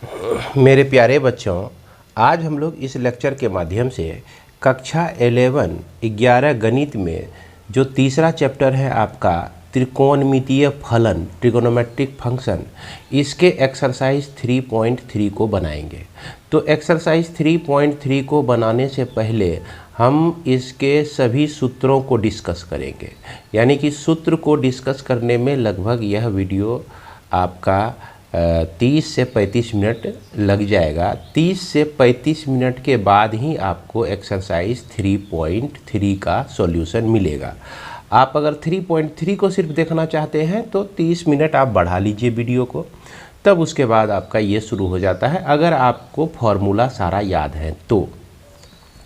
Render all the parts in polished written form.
मेरे प्यारे बच्चों, आज हम लोग इस लेक्चर के माध्यम से कक्षा 11 गणित में जो तीसरा चैप्टर है आपका त्रिकोणमितीय फलन ट्रिगोनोमेट्रिक फंक्शन, इसके एक्सरसाइज 3.3 को बनाएंगे। तो एक्सरसाइज 3.3 को बनाने से पहले हम इसके सभी सूत्रों को डिस्कस करेंगे। यानी कि सूत्र को डिस्कस करने में लगभग यह वीडियो आपका 30 से 35 मिनट लग जाएगा। 30 से 35 मिनट के बाद ही आपको एक्सरसाइज 3.3 का सॉल्यूशन मिलेगा। आप अगर 3.3 को सिर्फ देखना चाहते हैं तो 30 मिनट आप बढ़ा लीजिए वीडियो को, तब उसके बाद आपका ये शुरू हो जाता है, अगर आपको फॉर्मूला सारा याद है तो।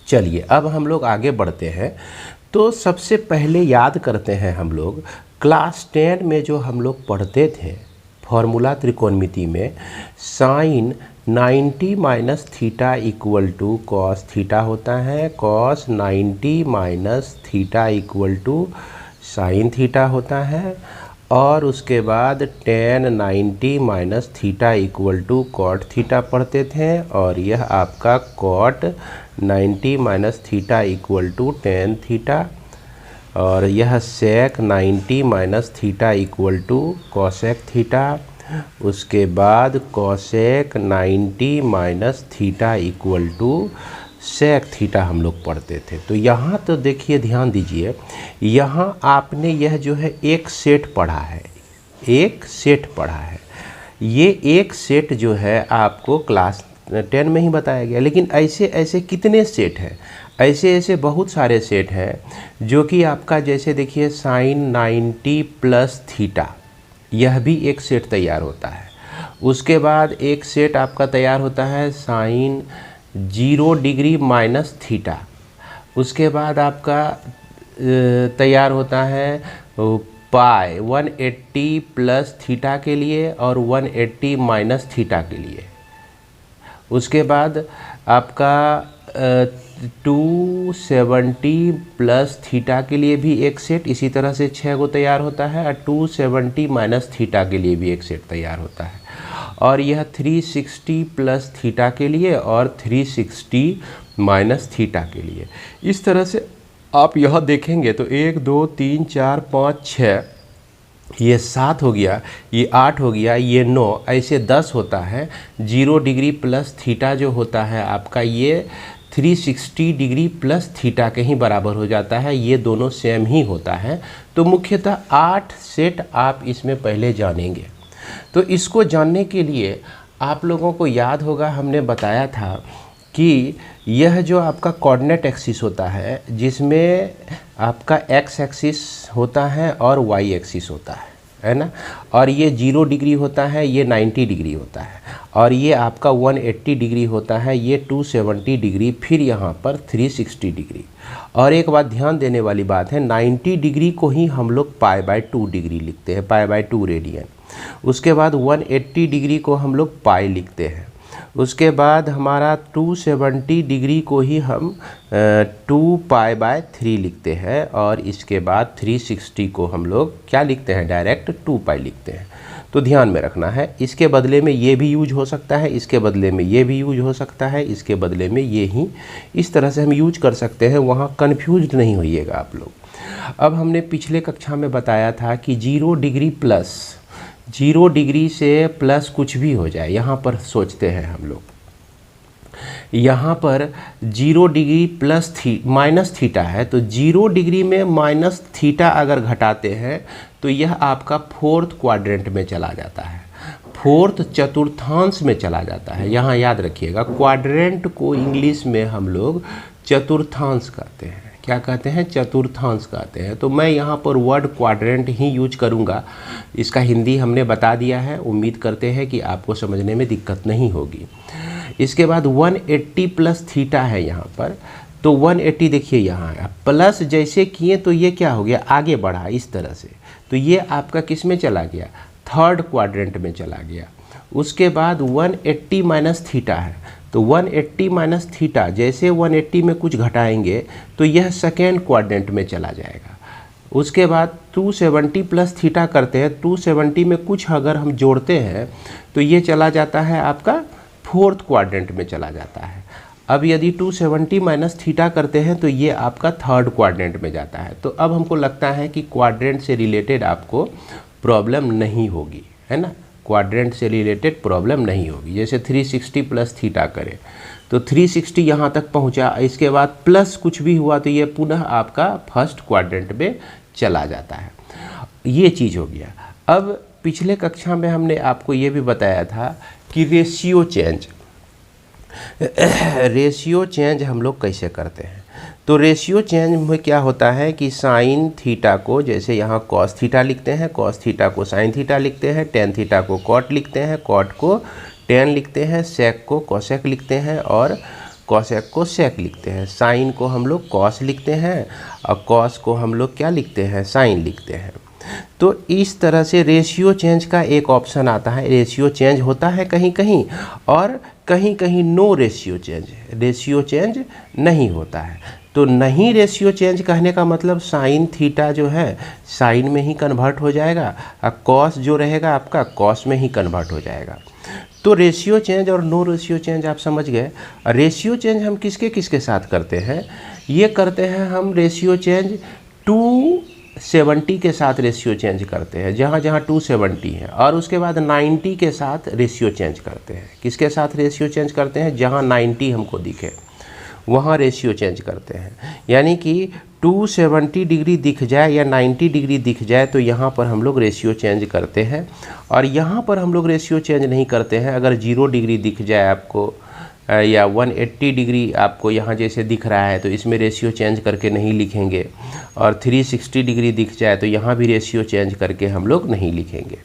चलिए अब हम लोग आगे बढ़ते हैं। तो सबसे पहले याद करते हैं हम लोग क्लास 10 में जो हम लोग पढ़ते थे फॉर्मूला त्रिकोणमिति में, sine 90 minus theta equal to cos theta होता है, cos 90 minus theta equal to sine theta होता है, और उसके बाद tan 90 minus theta equal to cot theta पढ़ते थे, और यह आपका cot 90 minus theta equal to tan theta, और यह sec 90 minus theta equal to cosec theta. उसके बाद cosec 90 minus theta equal to sec theta हम लोग पढ़ते थे। तो यहाँ तो देखिए, ध्यान दीजिए, यहाँ आपने यह जो है एक सेट पढ़ा है, एक सेट पढ़ा है। ये एक सेट जो है आपको क्लास 10 में ही बताया गया, लेकिन ऐसे ऐसे कितने सेट हैं, ऐसे ऐसे बहुत सारे सेट हैं जो कि आपका, जैसे देखिए साइन 90 प्लस थीटा, यह भी एक सेट तैयार होता है। उसके बाद एक सेट आपका तैयार होता है साइन 0 डिग्री माइनस थीटा। उसके बाद आपका तैयार होता है पाई 180 प्लस थीटा के लिए और 180 माइनस थीटा के लिए। उसके बाद आपका 270 प्लस थीटा के लिए भी एक सेट इसी तरह से 6 को तैयार होता है, और 270 माइनस थीटा के लिए भी एक सेट तैयार होता है, और यह 360 प्लस थीटा के लिए और 360 माइनस थीटा के लिए। इस तरह से आप यह देखेंगे तो 1 2 3 4 5 6, ये 7 हो गया, ये 8 हो गया, ये 9, ऐसे 10 होता है। 0 डिग्री प्लस थीटा जो होता है आपका, ये 360 डिग्री प्लस थीटा के ही बराबर हो जाता है, ये दोनों सेम ही होता है। तो मुख्यतः 8 सेट आप इसमें पहले जानेंगे। तो इसको जानने के लिए आप लोगों को याद होगा, हमने बताया था कि यह जो आपका कोऑर्डिनेट एक्सिस होता है, जिसमें आपका एक्स एक्सिस होता है और वाई एक्सिस होता है ना, और ये 0 डिग्री होता है, ये 90 डिग्री होता है, और ये आपका 180 डिग्री होता है, ये 270 डिग्री, फिर यहाँ पर 360 डिग्री। और एक बात ध्यान देने वाली बात है, 90 डिग्री को ही हम लोग π/2 डिग्री लिखते हैं, π/2 रेडियन। उसके बाद 180 डिग्री को हम लोग पाई लिखते हैं। उसके बाद हमारा 270 डिग्री को ही हम 2π/3 लिखते हैं, और इसके बाद 360 को हम लोग क्या लिखते हैं, डायरेक्ट 2π लिखते हैं। तो ध्यान में रखना है, इसके बदले में ये भी यूज हो सकता है, इसके बदले में ये भी यूज हो सकता है, इसके बदले में ये ही, इस तरह से हम यूज कर सकते हैं। वहाँ कन्फ्यूज नहीं होइएगा आप लोग। अब हमने पिछले कक्षा में बताया था कि 0 डिग्री प्लस, 0 डिग्री से प्लस कुछ भी हो जाए, यहाँ पर सोचते हैं हम लोग, यहाँ पर 0 डिग्री प्लस माइनस थीटा है, तो 0 डिग्री में माइनस थीटा अगर घटाते हैं तो यह आपका 4th क्वाड्रेंट में चला जाता है, 4th चतुर्थांश में चला जाता है। यहाँ याद रखिएगा, क्वाड्रेंट को इंग्लिश में हम लोग चतुर्थांश कहते हैं। क्या कहते हैं, चतुर्थांश कहते हैं। तो मैं यहाँ पर वर्ड क्वाड्रेंट ही यूज करूँगा, इसका हिंदी हमने बता दिया है, उम्मीद करते हैं कि आपको समझने में दिक्कत नहीं होगी। इसके बाद 180 प्लस थीटा है यहाँ पर, तो 180 देखिए यहाँ है, प्लस जैसे किए तो ये क्या हो गया, आगे बढ़ा इस तरह से, तो ये आपका किस में चला गया, 3rd क्वाड्रेंट में चला गया। उसके बाद 180 माइनस थीटा है, तो 180 माइनस थीटा, जैसे 180 में कुछ घटाएंगे तो यह 2nd क्वाड्रेंट में चला जाएगा। उसके बाद 270 प्लस थीटा करते हैं, 270 में कुछ अगर हम जोड़ते हैं तो ये चला जाता है आपका फोर्थ क्वाड्रेंट में चला जाता है। अब यदि 270 माइनस थीटा करते हैं तो ये आपका थर्ड क्वाड्रेंट में जाता है। तो अब हमको लगता है कि क्वाड्रेंट से रिलेटेड आपको प्रॉब्लम नहीं होगी, है ना, क्वाड्रेंट से रिलेटेड प्रॉब्लम नहीं होगी। जैसे 360 प्लस थीटा करें तो 360 यहाँ तक पहुँचा, इसके बाद प्लस कुछ भी हुआ तो ये पुनः आपका फर्स्ट क्वाड्रेंट में चला जाता है। ये चीज़ हो गया। अब पिछले कक्षा में हमने आपको ये भी बताया था कि रेशियो चेंज हम लोग कैसे करते हैं। तो रेशियो चेंज में क्या होता है कि साइन थीटा को, जैसे यहाँ कॉस थीटा लिखते हैं, कॉस थीटा को साइन थीटा लिखते हैं, टेन थीटा को कॉट लिखते हैं, कॉट को टेन लिखते हैं, सेक को कोसेक लिखते हैं और कोसेक को सेक लिखते हैं। साइन को हम लोग कॉस लिखते हैं और कॉस को हम लोग क्या लिखते हैं, साइन लिखते हैं। तो इस तरह से रेशियो चेंज का एक ऑप्शन आता है। रेशियो चेंज होता है कहीं कहीं और कहीं कहीं नो रेशियो चेंज नहीं होता है। तो नहीं रेशियो चेंज कहने का मतलब साइन थीटा जो है साइन में ही कन्वर्ट हो जाएगा और कॉस जो रहेगा आपका कॉस में ही कन्वर्ट हो जाएगा। तो रेशियो चेंज और नो रेशियो चेंज आप समझ गए। रेशियो चेंज हम किसके किसके साथ करते हैं, ये करते हैं हम रेशियो चेंज 270 के साथ रेशियो चेंज करते हैं, जहाँ जहाँ 270 है, और उसके बाद 90 के साथ रेशियो चेंज करते हैं। किसके साथ रेशियो चेंज करते हैं, जहाँ 90 हमको दिखे वहाँ रेशियो चेंज करते हैं। यानी कि 270 डिग्री दिख जाए या 90 डिग्री दिख जाए तो यहाँ पर हम लोग रेशियो चेंज करते हैं, और यहाँ पर हम लोग रेशियो चेंज नहीं करते हैं। अगर 0 डिग्री दिख जाए आपको या 180 डिग्री आपको यहाँ जैसे दिख रहा है तो इसमें रेशियो चेंज करके नहीं लिखेंगे, और 360 डिग्री दिख जाए तो यहाँ भी रेशियो चेंज करके हम लोग नहीं लिखेंगे।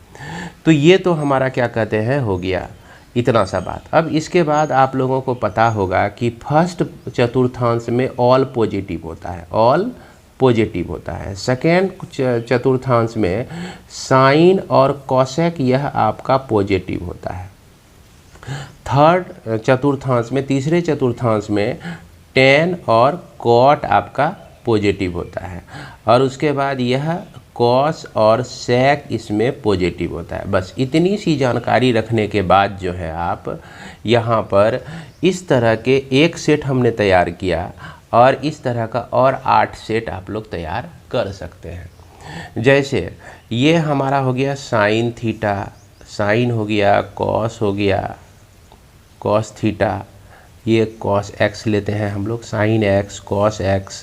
तो ये तो हमारा क्या कहते हैं हो गया इतना सा बात। अब इसके बाद आप लोगों को पता होगा कि फर्स्ट चतुर्थांश में ऑल पॉजिटिव होता है, ऑल पॉजिटिव होता है। सेकेंड चतुर्थांश में साइन और कोसेक यह आपका पॉजिटिव होता है। थर्ड चतुर्थांश में, तीसरे चतुर्थांश में टेन और कॉट आपका पॉजिटिव होता है, और उसके बाद यह कॉस और सेक इसमें पॉजिटिव होता है। बस इतनी सी जानकारी रखने के बाद जो है आप यहाँ पर इस तरह के एक सेट हमने तैयार किया, और इस तरह का और 8 सेट आप लोग तैयार कर सकते हैं। जैसे ये हमारा हो गया साइन थीटा, साइन हो गया, कॉस हो गया, कॉस थीटा, ये कॉस एक्स लेते हैं हम लोग, साइन एक्स, कॉस एक्स,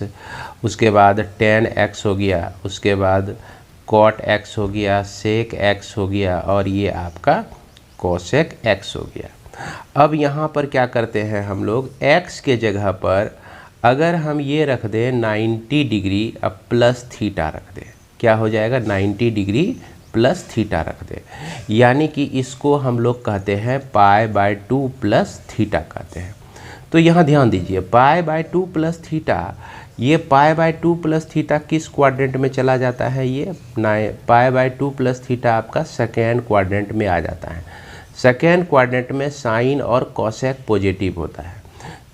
उसके बाद टेन एक्स हो गया, उसके बाद कॉट एक्स हो गया, सेक एक्स हो गया, और ये आपका कोसेक एक्स हो गया। अब यहाँ पर क्या करते हैं हम लोग, एक्स के जगह पर अगर हम ये रख दें 90 डिग्री, अब प्लस थीटा रख दें, क्या हो जाएगा 90 डिग्री प्लस थीटा रख दें, यानी कि इसको हम लोग कहते हैं π/2 प्लस थीटा कहते हैं। तो यहाँ ध्यान दीजिए, π/2 प्लस थीटा, ये π/2 प्लस थीटा किस क्वाड्रेंट में चला जाता है, ये π/2 प्लस थीटा आपका सेकेंड क्वाड्रेंट में आ जाता है। सेकेंड क्वाड्रेंट में साइन और कोसेक पॉजिटिव होता है।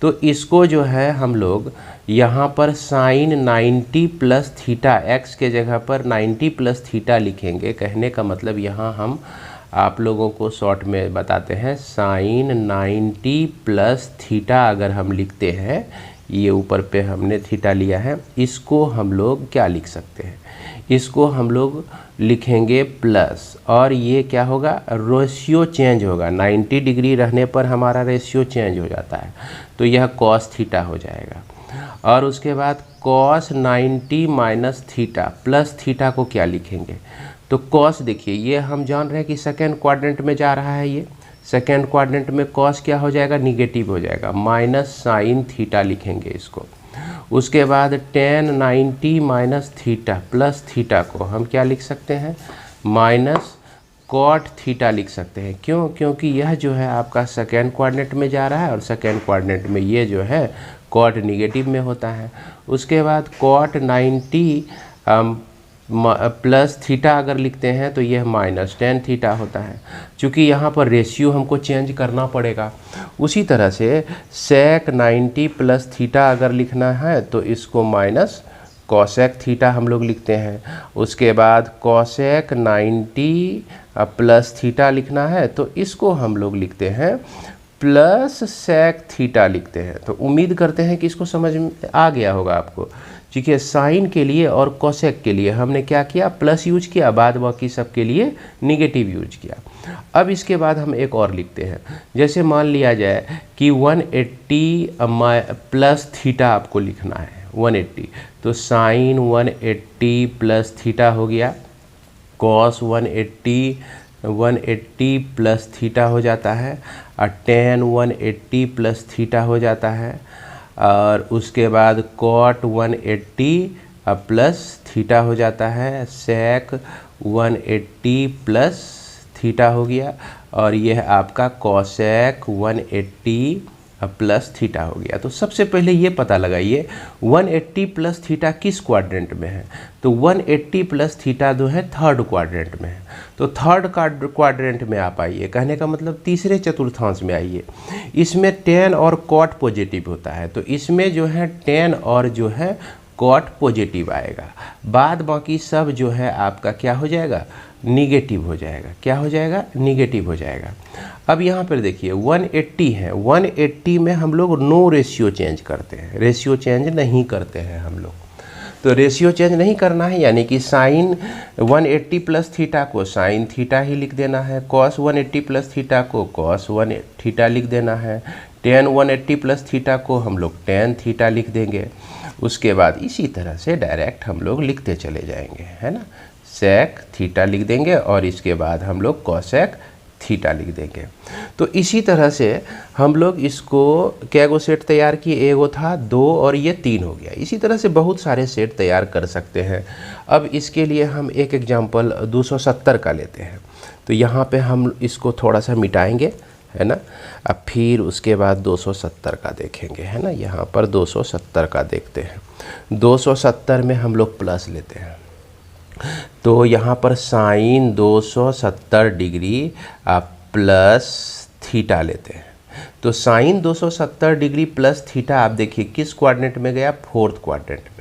तो इसको जो है हम लोग यहाँ पर साइन 90 प्लस थीटा, एक्स के जगह पर 90 प्लस थीटा लिखेंगे। कहने का मतलब यहाँ हम आप लोगों को शॉर्ट में बताते हैं, साइन 90 प्लस थीटा अगर हम लिखते हैं, ये ऊपर पे हमने थीटा लिया है, इसको हम लोग क्या लिख सकते हैं, इसको हम लोग लिखेंगे प्लस, और ये क्या होगा, रेशियो चेंज होगा। 90 डिग्री रहने पर हमारा रेशियो चेंज हो जाता है, तो यह कॉस थीटा हो जाएगा। और उसके बाद cos 90 minus theta plus theta को क्या लिखेंगे, तो कॉस देखिए ये हम जान रहे हैं कि सेकेंड क्वाड्रेंट में जा रहा है, ये सेकेंड क्वाड्रेंट में कॉस क्या हो जाएगा, निगेटिव हो जाएगा, माइनस साइन थीटा लिखेंगे इसको। उसके बाद tan 90 minus theta plus theta को हम क्या लिख सकते हैं, माइनस कॉट थीटा लिख सकते हैं। क्यों, क्योंकि यह जो है आपका सेकेंड क्वाड्रेंट में जा रहा है, और सेकेंड क्वाड्रेंट में ये जो है कॉट निगेटिव में होता है। उसके बाद कॉट 90 प्लस थीटा अगर लिखते हैं तो यह माइनस टेन थीटा होता है, चूँकि यहाँ पर रेशियो हमको चेंज करना पड़ेगा। उसी तरह से सेक 90 प्लस थीटा अगर लिखना है तो इसको माइनस कोसेक थीटा हम लोग लिखते हैं। उसके बाद कोसेक 90 प्लस थीटा लिखना है तो इसको हम लोग लिखते हैं प्लस सेक थीटा लिखते हैं। तो उम्मीद करते हैं कि इसको समझ में आ गया होगा आपको। ठीक है, साइन के लिए और कोसेक के लिए हमने क्या किया, प्लस यूज किया, बाद बाकी सब के लिए निगेटिव यूज किया। अब इसके बाद हम एक और लिखते हैं, जैसे मान लिया जाए कि 180 प्लस थीटा आपको लिखना है 180, तो साइन 180 प्लस थीटा हो गया, कॉस 180 प्लस थीटा हो जाता है, और टेन 180 प्लस थीटा हो जाता है, और उसके बाद कॉट 180 प्लस थीटा हो जाता है, सेक 180 प्लस थीटा हो गया, और यह आपका कॉसेक 180 प्लस थीटा हो गया। तो सबसे पहले ये पता लगाइए 180 प्लस थीटा किस क्वाड्रेंट में है। तो 180 प्लस थीटा जो है थर्ड क्वाड्रेंट में है। तो थर्ड क्वाड्रेंट में आप आइए, कहने का मतलब तीसरे चतुर्थांश में आइए। इसमें टेन और कॉट पॉजिटिव होता है, तो इसमें जो है टेन और जो है कॉट पॉजिटिव आएगा, बाद बाकी सब जो है आपका क्या हो जाएगा, निगेटिव हो जाएगा। क्या हो जाएगा, निगेटिव हो जाएगा। अब यहाँ पर देखिए 180 है, 180 में हम लोग नो रेशियो चेंज करते हैं, रेशियो चेंज नहीं करते हैं हम लोग। तो रेशियो चेंज नहीं करना है, यानी कि साइन 180 प्लस थीटा को साइन थीटा ही लिख देना है, कॉस 180 प्लस थीटा को कॉस 1 थीटा लिख देना है, टेन 180 प्लस थीटा को हम लोग टेन थीटा लिख देंगे। उसके बाद इसी तरह से डायरेक्ट हम लोग लिखते चले जाएंगे, है ना, सेक थीटा लिख देंगे, और इसके बाद हम लोग कॉसेक थीटा लिख देंगे। तो इसी तरह से हम लोग इसको कैगो सेट तैयार किए, एगो था 2 और ये 3 हो गया। इसी तरह से बहुत सारे सेट तैयार कर सकते हैं। अब इसके लिए हम एक एग्जांपल 270 का लेते हैं। तो यहाँ पे हम इसको थोड़ा सा मिटाएंगे, है ना, अब फिर उसके बाद 270 का देखेंगे, है ना। यहाँ पर 270 का देखते हैं। 270 में हम लोग प्लस लेते हैं, तो यहाँ पर साइन 270 डिग्री प्लस थीटा लेते हैं। तो साइन 270 डिग्री प्लस थीटा आप देखिए किस क्वाड्रेंट में गया, फोर्थ क्वाड्रेंट में।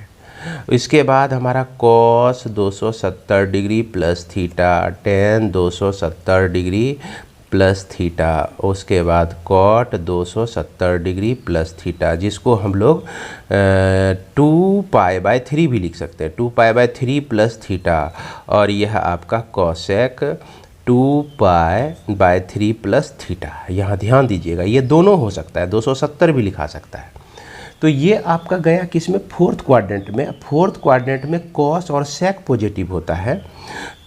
इसके बाद हमारा cos 270 degree plus theta, ten 270 degree plus theta, उसके बाद कॉट 270 डिग्री प्लस थीटा, जिसको हम लोग 2π/3 भी लिख सकते हैं, 2π/3 प्लस थीटा, और यह आपका कॉसेक 2π/3 प्लस थीटा। यहाँ ध्यान दीजिएगा ये दोनों हो सकता है, 270 भी लिखा सकता है। तो ये आपका गया किस में, फोर्थ क्वाड्रेंट में। फोर्थ क्वाड्रेंट में कॉस और सेक पॉजिटिव होता है,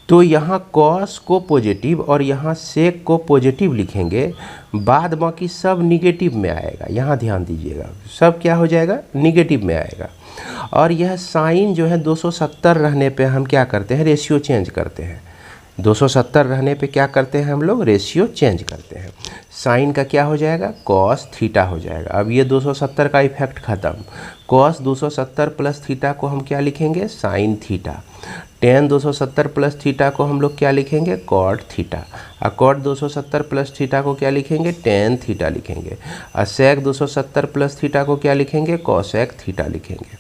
तो यहाँ कॉस को पॉजिटिव और यहाँ सेक को पॉजिटिव लिखेंगे, बाद बाकी सब निगेटिव में आएगा। यहाँ ध्यान दीजिएगा, सब क्या हो जाएगा, निगेटिव में आएगा। और यह साइन जो है 270 रहने पे हम क्या करते हैं, रेशियो चेंज करते हैं। 270 रहने पे क्या करते हैं हम लोग, रेशियो चेंज करते हैं। साइन का क्या हो जाएगा, कॉस थीटा हो जाएगा। अब ये 270 का इफेक्ट ख़त्म। कॉस 270 प्लस थीटा को हम क्या लिखेंगे, sine theta. Ten 270 plus theta को हम लोग क्या लिखेंगे, कॉट थीटा। और कॉट 270 प्लस थीटा को क्या लिखेंगे, टेन थीटा लिखेंगे। और सेक 270 प्लस थीटा को क्या लिखेंगे, कॉसेक थीटा लिखेंगे।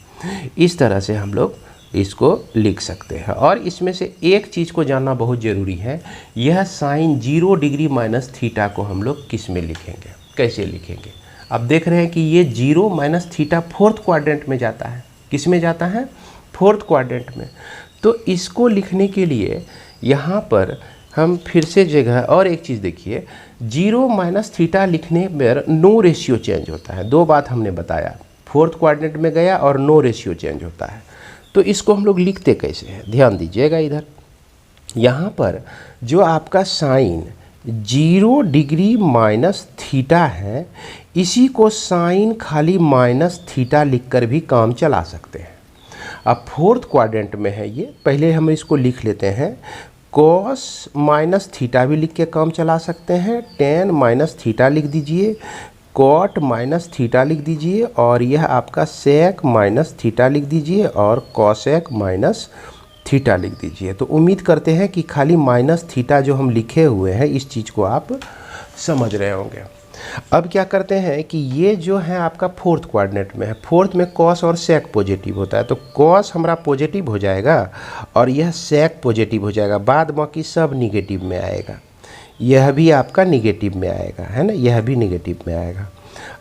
इस तरह से हम लोग इसको लिख सकते हैं। और इसमें से एक चीज़ को जानना बहुत ज़रूरी है, यह साइन 0 डिग्री माइनस थीटा को हम लोग किस में लिखेंगे, कैसे लिखेंगे। अब देख रहे हैं कि ये 0 माइनस थीटा फोर्थ क्वाड्रेंट में जाता है। किस में जाता है, फोर्थ क्वाड्रेंट में। तो इसको लिखने के लिए यहाँ पर हम फिर से जगह और एक चीज़ देखिए, 0 माइनस थीटा लिखने पर नो रेशियो चेंज होता है। दो बात हमने बताया, फोर्थ क्वाड्रेंट में गया और नो रेशियो चेंज होता है। तो इसको हम लोग लिखते कैसे हैं, ध्यान दीजिएगा। इधर यहाँ पर जो आपका साइन 0 डिग्री माइनस थीटा है, इसी को साइन खाली माइनस थीटा लिखकर भी काम चला सकते हैं। अब फोर्थ क्वाड्रेंट में है ये, पहले हम इसको लिख लेते हैं। कॉस माइनस थीटा भी लिख के काम चला सकते हैं, टेन माइनस थीटा लिख दीजिए, कॉट माइनस थीटा लिख दीजिए, और यह आपका सेक माइनस थीटा लिख दीजिए, और कॉसेक माइनस थीटा लिख दीजिए। तो उम्मीद करते हैं कि खाली माइनस थीटा जो हम लिखे हुए हैं इस चीज़ को आप समझ रहे होंगे। अब क्या करते हैं कि ये जो है आपका फोर्थ क्वाड्रेंट में है, फोर्थ में कॉस और सेक पॉजिटिव होता है, तो कॉस हमारा पॉजिटिव हो जाएगा और यह सेक पॉजिटिव हो जाएगा, बाद बाकी सब निगेटिव में आएगा। यह भी आपका निगेटिव में आएगा, है ना, यह भी निगेटिव में आएगा।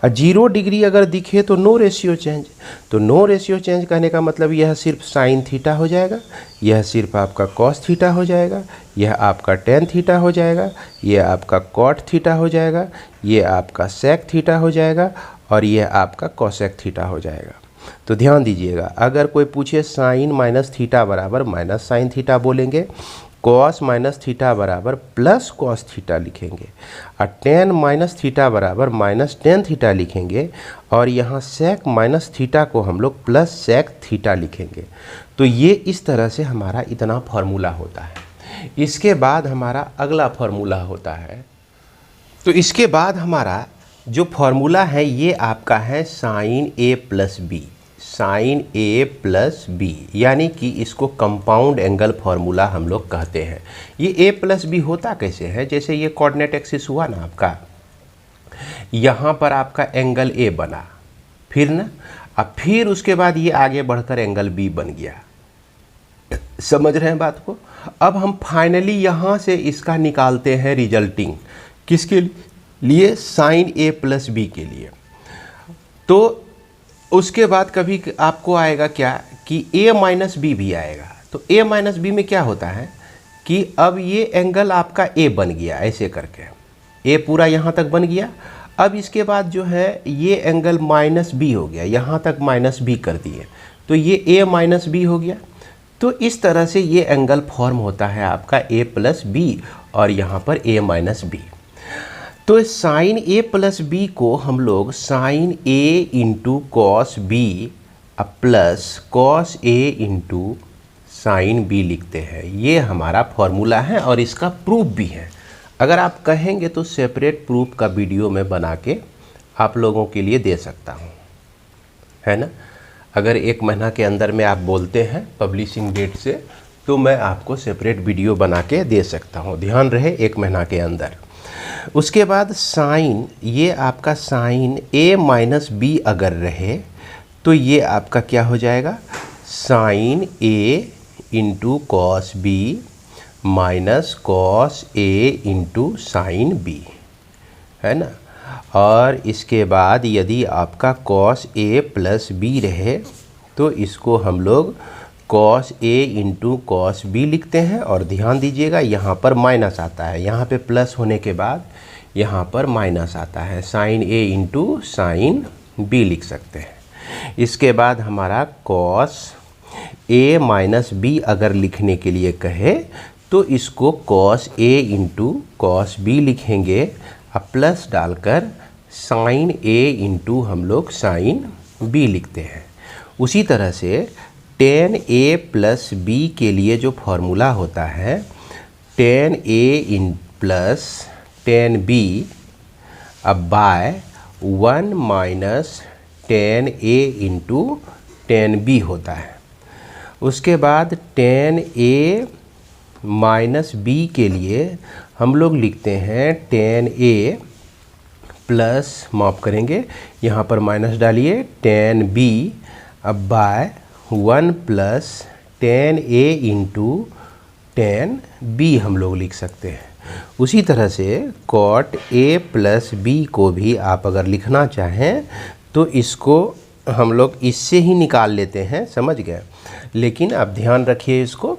और 0 डिग्री अगर दिखे तो नो रेशियो चेंज। तो नो रेशियो चेंज कहने का मतलब यह सिर्फ साइन थीटा हो जाएगा, यह सिर्फ आपका कॉस थीटा हो जाएगा, यह आपका टेन थीटा हो जाएगा, यह आपका कॉट थीटा हो जाएगा, ये आपका सेक थीटा हो जाएगा, और यह आपका कोसेक थीटा हो जाएगा। तो ध्यान दीजिएगा, अगर कोई पूछे साइन माइनस थीटा बराबर माइनस साइन थीटा बोलेंगे, कॉस माइनस थीटा बराबर प्लस कॉस थीटा लिखेंगे, और टेन माइनस थीटा बराबर माइनस टेन थीटा लिखेंगे, और यहाँ सेक माइनस थीटा को हम लोग प्लस सेक थीटा लिखेंगे। तो ये इस तरह से हमारा इतना फार्मूला होता है। इसके बाद हमारा अगला फार्मूला होता है, तो इसके बाद हमारा जो फार्मूला है ये आपका है साइन ए प्लस बी, साइन ए प्लस बी, यानी कि इसको कंपाउंड एंगल फार्मूला हम लोग कहते हैं। ये ए प्लस बी होता कैसे है, जैसे ये कोऑर्डिनेट एक्सिस हुआ ना आपका, यहाँ पर आपका एंगल ए बना, फिर ना, अब फिर उसके बाद ये आगे बढ़कर एंगल बी बन गया। समझ रहे हैं बात को। अब हम फाइनली यहाँ से इसका निकालते हैं रिजल्टिंग, किसके लिए, साइन ए प्लस बी के लिए। तो उसके बाद कभी आपको आएगा क्या कि a माइनस बी भी आएगा। तो a माइनस बी में क्या होता है कि अब ये एंगल आपका a बन गया, ऐसे करके a पूरा यहाँ तक बन गया। अब इसके बाद जो है ये एंगल माइनस बी हो गया, यहाँ तक माइनस बी कर दिए, तो ये a माइनस बी हो गया। तो इस तरह से ये एंगल फॉर्म होता है आपका a प्लस बी, और यहाँ पर a माइनस बी। तो साइन ए प्लस बी को हम लोग sine a into cos b plus cos a into sine b लिखते हैं। ये हमारा फॉर्मूला है और इसका प्रूफ भी है। अगर आप कहेंगे तो सेपरेट प्रूफ का वीडियो मैं बना के आप लोगों के लिए दे सकता हूँ, है ना। अगर 1 महीना के अंदर में आप बोलते हैं पब्लिशिंग डेट से, तो मैं आपको सेपरेट वीडियो बना के दे सकता हूँ। ध्यान रहे 1 महीना के अंदर। उसके बाद साइन, ये आपका साइन ए माइनस बी अगर रहे तो ये आपका क्या हो जाएगा, sine a into cos b minus cos a into sine b, है ना। और इसके बाद यदि आपका कॉस ए प्लस बी रहे तो इसको हम लोग cos a into cos B लिखते हैं। और ध्यान दीजिएगा यहाँ पर माइनस आता है, यहाँ पे प्लस होने के बाद यहाँ पर माइनस आता है, sign a into sine B लिख सकते हैं। इसके बाद हमारा कॉस ए माइनस बी अगर लिखने के लिए कहे तो इसको cos a into cos B लिखेंगे, अब प्लस डालकर साइन ए इंटू हम लोग साइन बी लिखते हैं। उसी तरह से टेन ए प्लस बी के लिए जो फॉर्मूला होता है, ten A in plus ten B अब बाय 1 माइनस टेन ए इंटू टेन बी होता है। उसके बाद टेन ए माइनस बी के लिए हम लोग लिखते हैं टेन ए प्लस, माफ़ करेंगे यहाँ पर माइनस डालिए, टेन बी अब बाय 1 प्लस टेन ए इंटू टेन बी हम लोग लिख सकते हैं। उसी तरह से कॉट ए प्लस बी को भी आप अगर लिखना चाहें तो इसको हम लोग इससे ही निकाल लेते हैं, समझ गए। लेकिन आप ध्यान रखिए इसको,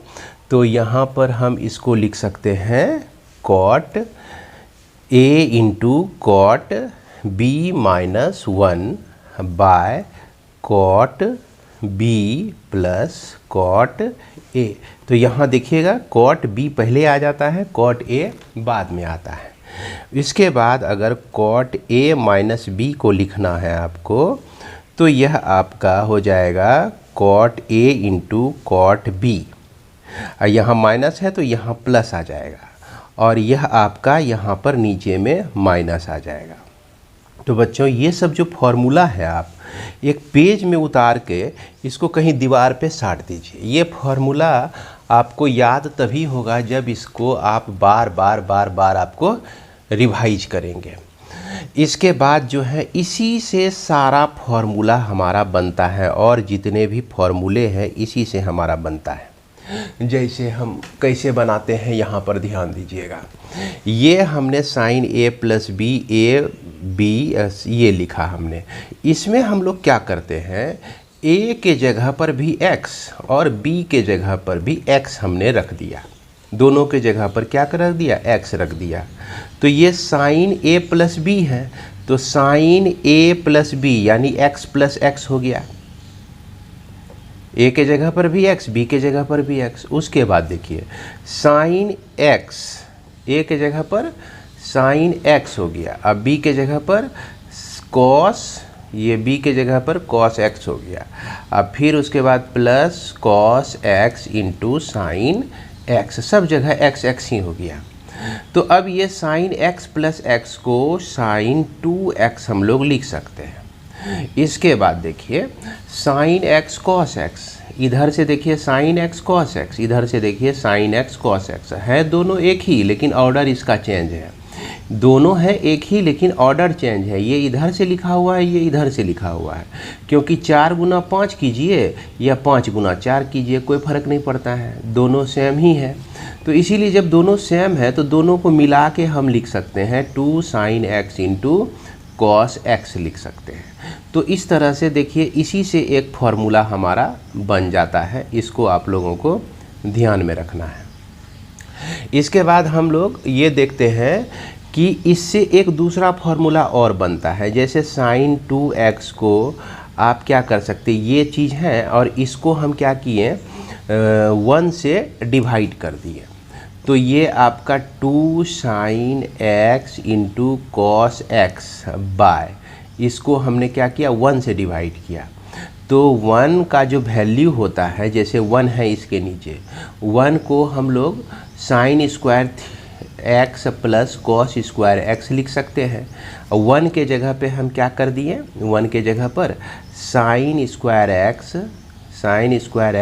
तो यहाँ पर हम इसको लिख सकते हैं cot A into cot B minus 1 by cot B plus cot A. तो यहाँ देखिएगा कॉट बी पहले आ जाता है, कॉट ए बाद में आता है। इसके बाद अगर कॉट ए माइनस बी को लिखना है आपको, तो यह आपका हो जाएगा cot A into cot B, यहाँ माइनस है तो यहाँ प्लस आ जाएगा, और यह आपका यहाँ पर नीचे में माइनस आ जाएगा। तो बच्चों ये सब जो फॉर्मूला है आप एक पेज में उतार के इसको कहीं दीवार पे साट दीजिए। ये फॉर्मूला आपको याद तभी होगा जब इसको आप बार बार आपको रिवाइज करेंगे। इसके बाद जो है इसी से सारा फॉर्मूला हमारा बनता है, और जितने भी फॉर्मूले हैं इसी से हमारा बनता है। जैसे हम कैसे बनाते हैं यहाँ पर ध्यान दीजिएगा। ये हमने sine A plus B, A B ये लिखा हमने। इसमें हम लोग क्या करते हैं, ए के जगह पर भी x और b के जगह पर भी x हमने रख दिया। दोनों के जगह पर क्या रख दिया, x रख दिया। तो ये साइन a प्लस बी है, तो साइन a प्लस बी यानी x प्लस x हो गया। a के जगह पर भी x, b के जगह पर भी x। उसके बाद देखिए साइन x, a के जगह पर साइन x हो गया, अब b के जगह पर कॉस, ये b के जगह पर कॉस x हो गया। अब फिर उसके बाद plus cos x into sine x, सब जगह x x ही हो गया। तो अब ये साइन x प्लस x को साइन 2x हम लोग लिख सकते हैं। इसके बाद देखिए साइन x कॉस x, इधर से देखिए साइन x कॉस x, इधर से देखिए साइन x कॉस x, है दोनों एक ही लेकिन ऑर्डर इसका चेंज है। दोनों है एक ही लेकिन ऑर्डर चेंज है, ये इधर से लिखा हुआ है, ये इधर से लिखा हुआ है। क्योंकि 4 गुना 5 कीजिए या 5 गुना 4 कीजिए, कोई फ़र्क नहीं पड़ता है, दोनों सेम ही है। तो इसीलिए जब दोनों सेम है तो दोनों को मिला के हम लिख सकते हैं 2 sine x into cos x लिख सकते हैं। तो इस तरह से देखिए इसी से एक फॉर्मूला हमारा बन जाता है, इसको आप लोगों को ध्यान में रखना है। इसके बाद हम लोग ये देखते हैं कि इससे एक दूसरा फॉर्मूला और बनता है। जैसे साइन 2x को आप क्या कर सकते, ये चीज़ है और इसको हम क्या किए 1 से डिवाइड कर दिए। तो ये आपका 2 sine x into cos x by, इसको हमने क्या किया 1 से डिवाइड किया। तो 1 का जो वैल्यू होता है, जैसे 1 है इसके नीचे, 1 को हम लोग sine square x plus cos square x लिख सकते हैं। 1 के जगह पे हम क्या कर दिए, 1 के जगह पर sine square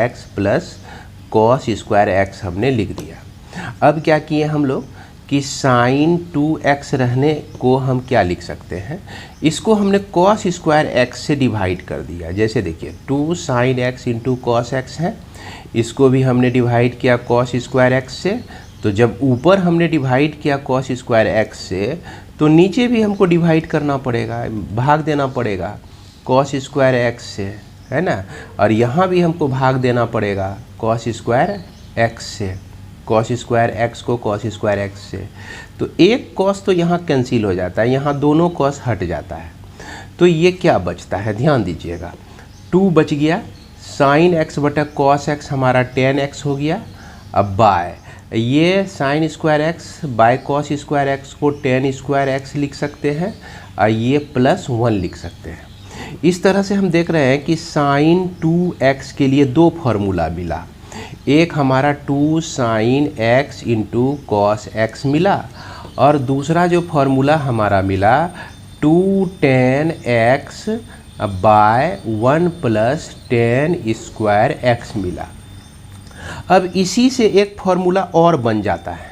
x plus cos square x हमने लिख दिया। अब क्या किए हम लोग कि साइन 2x रहने को हम क्या लिख सकते हैं, इसको हमने कॉस स्क्वायर x से डिवाइड कर दिया। जैसे देखिए 2 sine x into cos x है, इसको भी हमने डिवाइड किया कॉस स्क्वायर x से। तो जब ऊपर हमने डिवाइड किया कॉस स्क्वायर x से, तो नीचे भी हमको डिवाइड करना पड़ेगा, भाग देना पड़ेगा कॉस स्क्वायर x से, है ना। और यहाँ भी हमको भाग देना पड़ेगा कॉस स्क्वायर x से, कॉस स्क्वायर x को कॉस स्क्वायर x से। तो एक कॉस तो यहाँ कैंसिल हो जाता है, यहाँ दोनों कॉस हट जाता है। तो ये क्या बचता है, ध्यान दीजिएगा, 2 बच गया, साइन x बटा कॉस x हमारा 10x हो गया। अब बाय ये sine square x by cos square x को 10 स्क्वायर x लिख सकते हैं और ये प्लस 1 लिख सकते हैं। इस तरह से हम देख रहे हैं कि साइन 2x के लिए 2 फार्मूला मिला। एक हमारा 2 sine x into cos x मिला और दूसरा जो फार्मूला हमारा मिला 2 tan x by 1 plus 10 square x मिला। अब इसी से एक फार्मूला और बन जाता है।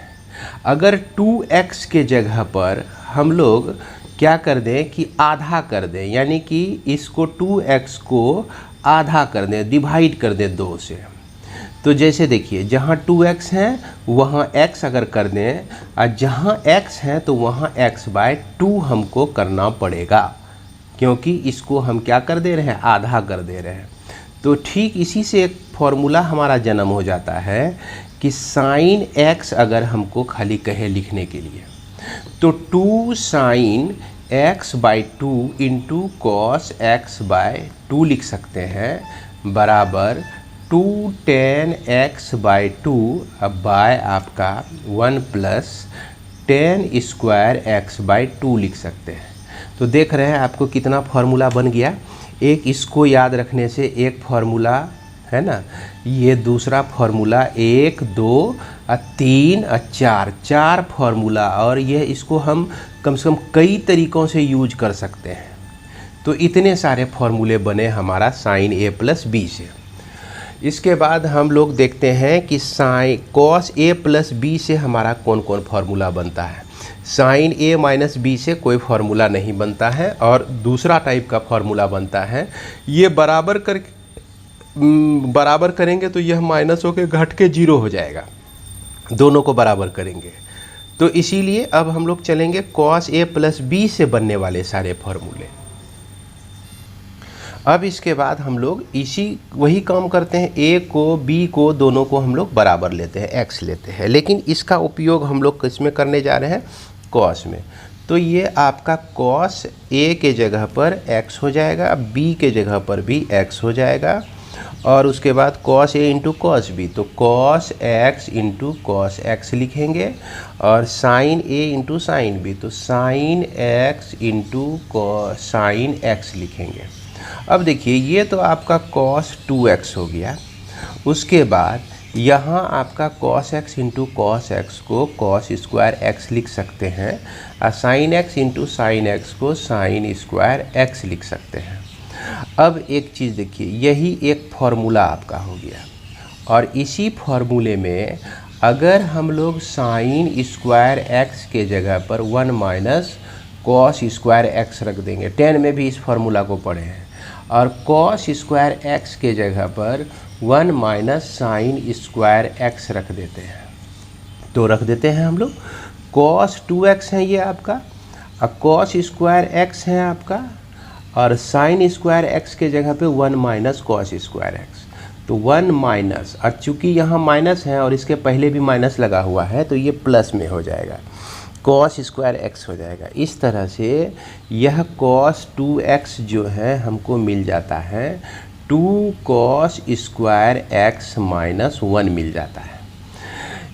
अगर 2x के जगह पर हम लोग क्या कर दें कि आधा कर दें, यानी कि इसको 2x को आधा कर दें, डिवाइड कर दें 2 से। तो जैसे देखिए जहाँ 2x है वहाँ x अगर कर दें और जहाँ x है तो वहाँ x बाय 2 हमको करना पड़ेगा, क्योंकि इसको हम क्या कर दे रहे हैं, आधा कर दे रहे हैं। तो ठीक इसी से एक फॉर्मूला हमारा जन्म हो जाता है कि साइन x अगर हमको खाली कहे लिखने के लिए, तो 2 sine x by 2 into cos x by 2 लिख सकते हैं बराबर 2 tan x बाई 2 अब बाय आपका 1 प्लस 10 स्क्वायर x बाई 2 लिख सकते हैं। तो देख रहे हैं आपको कितना फार्मूला बन गया। एक इसको याद रखने से एक फार्मूला है ना, ये दूसरा फार्मूला 1 2 और 3 और 4 फार्मूला, और यह इसको हम कम से कम कई तरीक़ों से यूज कर सकते हैं। तो इतने सारे फार्मूले बने हमारा साइन a प्लस बी से। इसके बाद हम लोग देखते हैं कि sine cos a plus B से हमारा कौन कौन फार्मूला बनता है। साइन a माइनस बी से कोई फार्मूला नहीं बनता है और दूसरा टाइप का फार्मूला बनता है, ये बराबर करके बराबर करेंगे तो यह माइनस होकर घट के 0 हो जाएगा, दोनों को बराबर करेंगे। तो इसीलिए अब हम लोग चलेंगे cos a प्लस बी से बनने वाले सारे फॉर्मूले। अब इसके बाद हम लोग वही काम करते हैं, a को b को दोनों को हम लोग बराबर लेते हैं, x लेते हैं, लेकिन इसका उपयोग हम लोग किसमें करने जा रहे हैं, cos में। तो ये आपका cos a के जगह पर x हो जाएगा, b के जगह पर भी x हो जाएगा, और उसके बाद cos a into cos b, तो cos x into cos x लिखेंगे, और sin a into sin b, तो sin x into sin x लिखेंगे। अब देखिए ये तो आपका cos 2x हो गया, उसके बाद यहाँ आपका cos x into cos x को cos स्क्वायर x लिख सकते हैं, और sin x into sin x को sin स्क्वायर x लिख सकते हैं। अब एक चीज़ देखिए, यही एक फार्मूला आपका हो गया, और इसी फार्मूले में अगर हम लोग sin स्क्वायर x के जगह पर 1 माइनस cos स्क्वायर x रख देंगे, 10 में भी इस फार्मूला को पढ़े हैं, और cos स्क्वायर x के जगह पर 1 माइनस साइन स्क्वायर x रख देते हैं, तो रख देते हैं हम लोग cos 2x है ये आपका, और cos स्क्वायर x है आपका, और साइन स्क्वायर x के जगह पे 1 माइनस cos स्क्वायर x, तो 1 माइनस, और चूँकि यहाँ माइनस है और इसके पहले भी माइनस लगा हुआ है तो ये प्लस में हो जाएगा, cos स्क्वायर x हो जाएगा। इस तरह से यह cos 2x जो है हमको मिल जाता है 2 cos स्क्वायर x माइनस 1 मिल जाता है।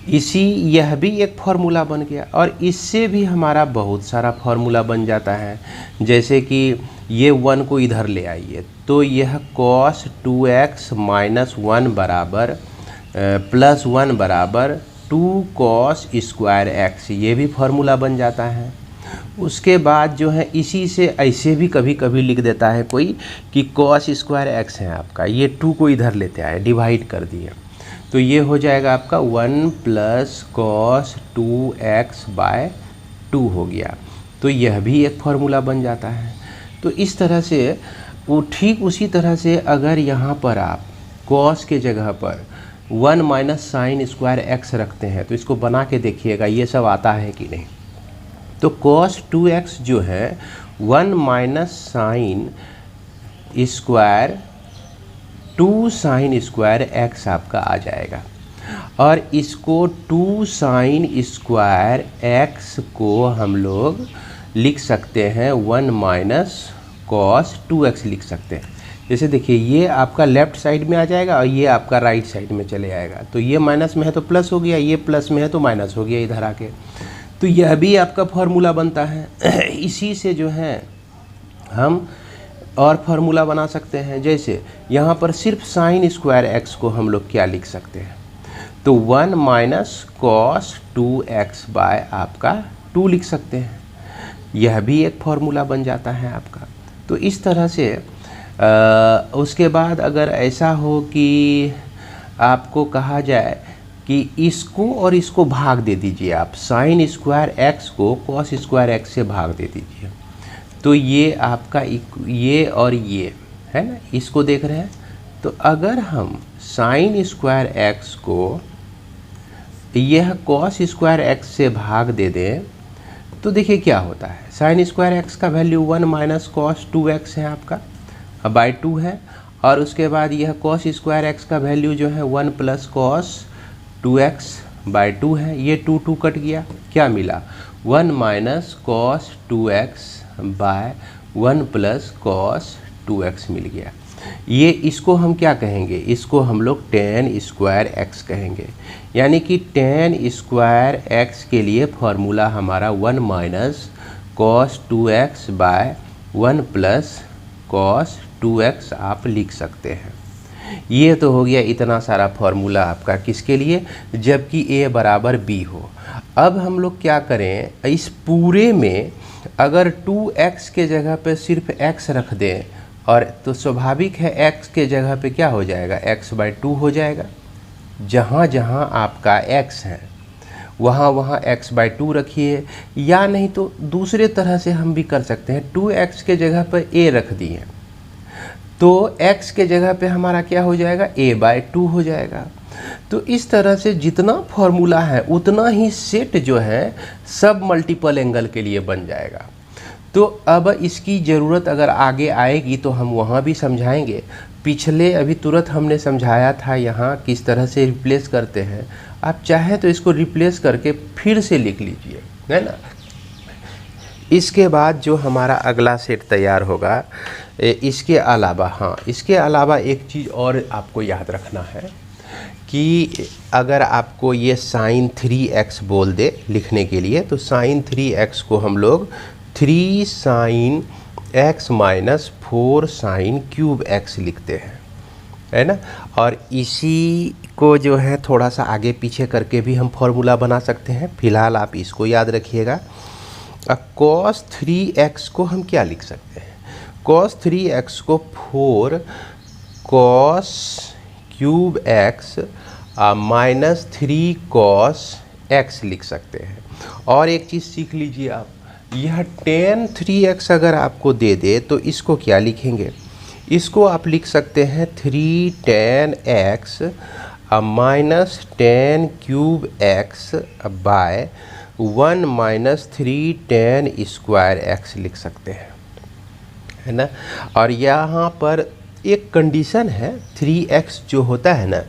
यह भी एक फार्मूला बन गया, और इससे भी हमारा बहुत सारा फार्मूला बन जाता है, जैसे कि ये 1 को इधर ले आइए, तो यह cos 2x माइनस 1 बराबर प्लस 1 बराबर 2 cos स्क्वायर x, ये भी फार्मूला बन जाता है। उसके बाद जो है इसी से ऐसे भी कभी कभी लिख देता है कोई कि cos स्क्वायर x है आपका, ये 2 को इधर लेते आए, डिवाइड कर दिए, तो ये हो जाएगा आपका 1 प्लस cos 2x बाय 2 हो गया, तो यह भी एक फार्मूला बन जाता है। तो इस तरह से वो ठीक उसी तरह से अगर यहाँ पर आप cos के जगह पर 1 माइनस साइन स्क्वायर x रखते हैं, तो इसको बना के देखिएगा ये सब आता है कि नहीं। तो cos 2x जो है 1 minus sine square 2 sine square x आपका आ जाएगा, और इसको 2 साइन स्क्वायर x को हम लोग लिख सकते हैं 1 माइनस cos 2x लिख सकते हैं। जैसे देखिए ये आपका लेफ़्ट साइड में आ जाएगा और ये आपका राइट साइड में चले आएगा, तो ये माइनस में है तो प्लस हो गया, ये प्लस में है तो माइनस हो गया इधर आके, तो यह भी आपका फार्मूला बनता है। इसी से जो है हम और फार्मूला बना सकते हैं, जैसे यहाँ पर सिर्फ साइन स्क्वायर x को हम लोग क्या लिख सकते हैं, तो 1 माइनस cos 2x बाय आपका 2 लिख सकते हैं, यह भी एक फार्मूला बन जाता है आपका। तो इस तरह से उसके बाद अगर ऐसा हो कि आपको कहा जाए कि इसको और इसको भाग दे दीजिए, आप साइन स्क्वायर x को cos स्क्वायर x से भाग दे दीजिए, तो ये आपका ये और ये है ना, इसको देख रहे हैं, तो अगर हम साइन स्क्वायर x को यह cos स्क्वायर x से भाग दे दें, तो देखिए क्या होता है, साइन स्क्वायर x का वैल्यू 1 माइनस cos 2x है आपका बाय 2 है, और उसके बाद यह cos स्क्वायर x का वैल्यू जो है 1 प्लस cos 2x बाय 2 है, ये 2 2 कट गया, क्या मिला 1 minus cos 2x by 1 plus cos 2x मिल गया। ये इसको हम क्या कहेंगे, इसको हम लोग tan स्क्वायर x कहेंगे, यानी कि tan स्क्वायर x के लिए फार्मूला हमारा 1 minus cos 2x by 1 plus cos 2x आप लिख सकते हैं। ये तो हो गया इतना सारा फार्मूला आपका किसके लिए, जबकि a बराबर b हो। अब हम लोग क्या करें, इस पूरे में अगर 2x के जगह पे सिर्फ x रख दें, और तो स्वाभाविक है x के जगह पे क्या हो जाएगा, x बाय 2 हो जाएगा। जहाँ जहाँ आपका x है वहाँ वहाँ x बाय 2 रखिए, या नहीं तो दूसरे तरह से हम भी कर सकते हैं, 2x के जगह पर a रख दिए तो x के जगह पे हमारा क्या हो जाएगा, a/2 हो जाएगा। तो इस तरह से जितना फॉर्मूला है उतना ही सेट जो है सब मल्टीपल एंगल के लिए बन जाएगा। तो अब इसकी ज़रूरत अगर आगे आएगी तो हम वहाँ भी समझाएंगे। पिछले अभी तुरंत हमने समझाया था यहाँ किस तरह से रिप्लेस करते हैं। आप चाहें तो इसको रिप्लेस करके फिर से लिख लीजिए, है ना। इसके बाद जो हमारा अगला सेट तैयार होगा, इसके अलावा इसके अलावा एक चीज़ और आपको याद रखना है कि अगर आपको ये sin 3x बोल दे लिखने के लिए, तो sin 3x को हम लोग 3 sin x minus 4 sin cube x लिखते हैं, है ना। और इसी को जो है थोड़ा सा आगे पीछे करके भी हम फॉर्मूला बना सकते हैं। फिलहाल आप इसको याद रखिएगा। अब cos 3x को हम क्या लिख सकते हैं, cos 3x को 4 cos cube x minus 3 cos x लिख सकते हैं। और एक चीज़ सीख लीजिए आप, यह tan 3x अगर आपको दे दे तो इसको क्या लिखेंगे, इसको आप लिख सकते हैं 3 tan x minus tan cube x by 1 minus 3 tan square x लिख सकते हैं, है ना। और यहाँ पर एक कंडीशन है, 3x जो होता है ना,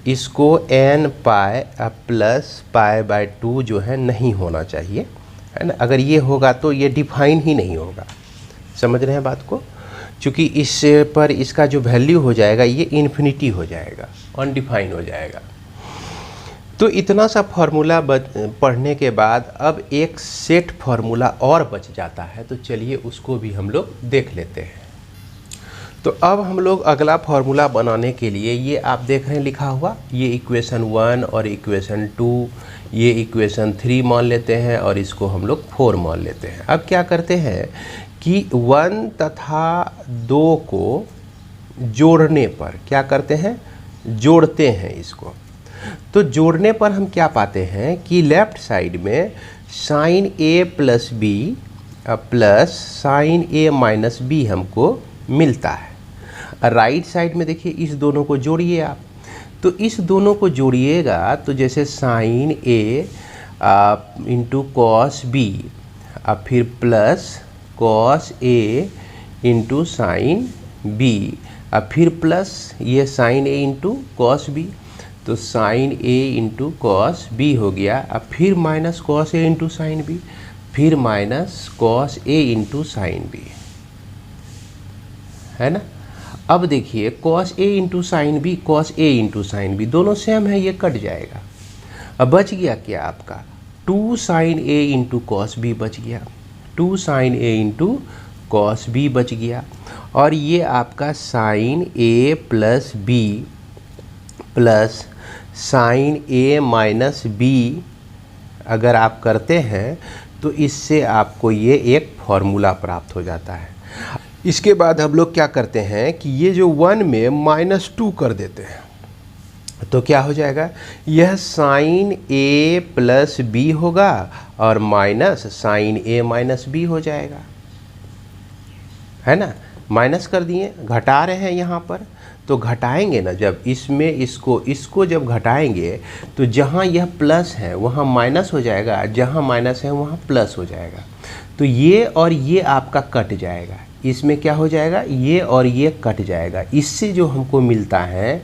इसको n पाई प्लस π/2 जो है नहीं होना चाहिए, है ना। अगर ये होगा तो ये डिफाइन ही नहीं होगा, समझ रहे हैं बात को। चूँकि इस पर इसका जो वैल्यू हो जाएगा ये इन्फिनिटी हो जाएगा, अनडिफाइन हो जाएगा। तो इतना सा फार्मूला पढ़ने के बाद अब एक सेट फार्मूला और बच जाता है, तो चलिए उसको भी हम लोग देख लेते हैं। तो अब हम लोग अगला फार्मूला बनाने के लिए, ये आप देख रहे हैं लिखा हुआ, ये इक्वेशन 1 और इक्वेशन 2, ये इक्वेशन 3 मान लेते हैं और इसको हम लोग 4 मान लेते हैं। अब क्या करते हैं कि 1 तथा 2 को जोड़ने पर क्या करते हैं, जोड़ते हैं इसको। तो जोड़ने पर हम क्या पाते हैं कि लेफ़्ट साइड में sin a plus b plus sin a minus b हमको मिलता है। राइट साइड में देखिए इस दोनों को जोड़िए आप, तो इस दोनों को जोड़िएगा तो जैसे sin a into cos b फिर plus cos a into sin b फिर प्लस ये sin a into cos b, तो sin a into cos b हो गया। अब फिर minus cos a into sine b, फिर minus cos a into sine b, है ना। अब देखिए cos a into sine b, cos a into sine b दोनों सेम है, ये कट जाएगा। अब बच गया क्या आपका 2 sin a into cos b बच गया, 2 sin a into cos b बच गया। और ये आपका sin a plus b plus sin a minus b अगर आप करते हैं तो इससे आपको ये एक फॉर्मूला प्राप्त हो जाता है। इसके बाद हम लोग क्या करते हैं कि ये जो 1 में -2 कर देते हैं, तो क्या हो जाएगा, यह sin a प्लस b होगा और minus sin a minus b हो जाएगा, है ना। माइनस कर दिए, घटा रहे हैं यहाँ पर, तो घटाएंगे ना जब इसमें इसको जब घटाएंगे तो जहाँ यह प्लस है वहाँ माइनस हो जाएगा, जहाँ माइनस है वहाँ प्लस हो जाएगा। तो ये और ये आपका कट जाएगा, इसमें क्या हो जाएगा, ये और ये कट जाएगा। इससे जो हमको मिलता है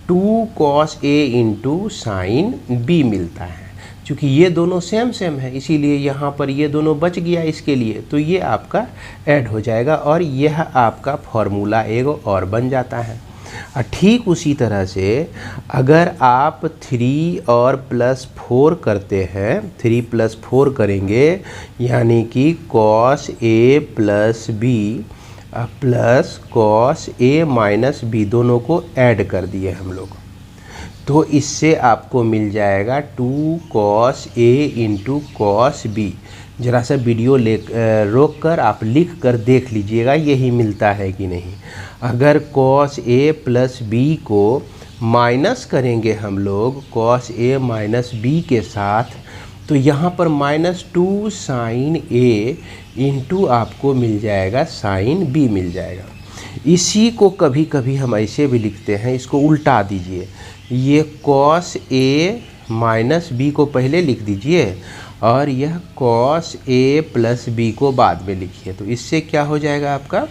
2 cos a into sine b मिलता है। चूँकि ये दोनों सेम है इसीलिए यहाँ पर ये दोनों बच गया इसके लिए, तो ये आपका ऐड हो जाएगा और यह आपका फॉर्मूला एक और बन जाता है। ठीक उसी तरह से अगर आप 3 और +4 करते हैं, 3 + 4 करेंगे यानी कि cos a plus b plus cos a minus b दोनों को ऐड कर दिए हम लोग, तो इससे आपको मिल जाएगा 2 cos a into cos b। ज़रा सा वीडियो रोक कर आप लिख कर देख लीजिएगा यही मिलता है कि नहीं। अगर cos a प्लस b को माइनस करेंगे हम लोग cos a माइनस b के साथ, तो यहाँ पर -2 sin a इंटू आपको मिल जाएगा sin b मिल जाएगा। इसी को कभी कभी हम ऐसे भी लिखते हैं, इसको उल्टा दीजिए, ये कॉस ए माइनस बी को पहले लिख दीजिए और यह कॉस ए प्लस बी को बाद में लिखिए। तो इससे क्या हो जाएगा आपका,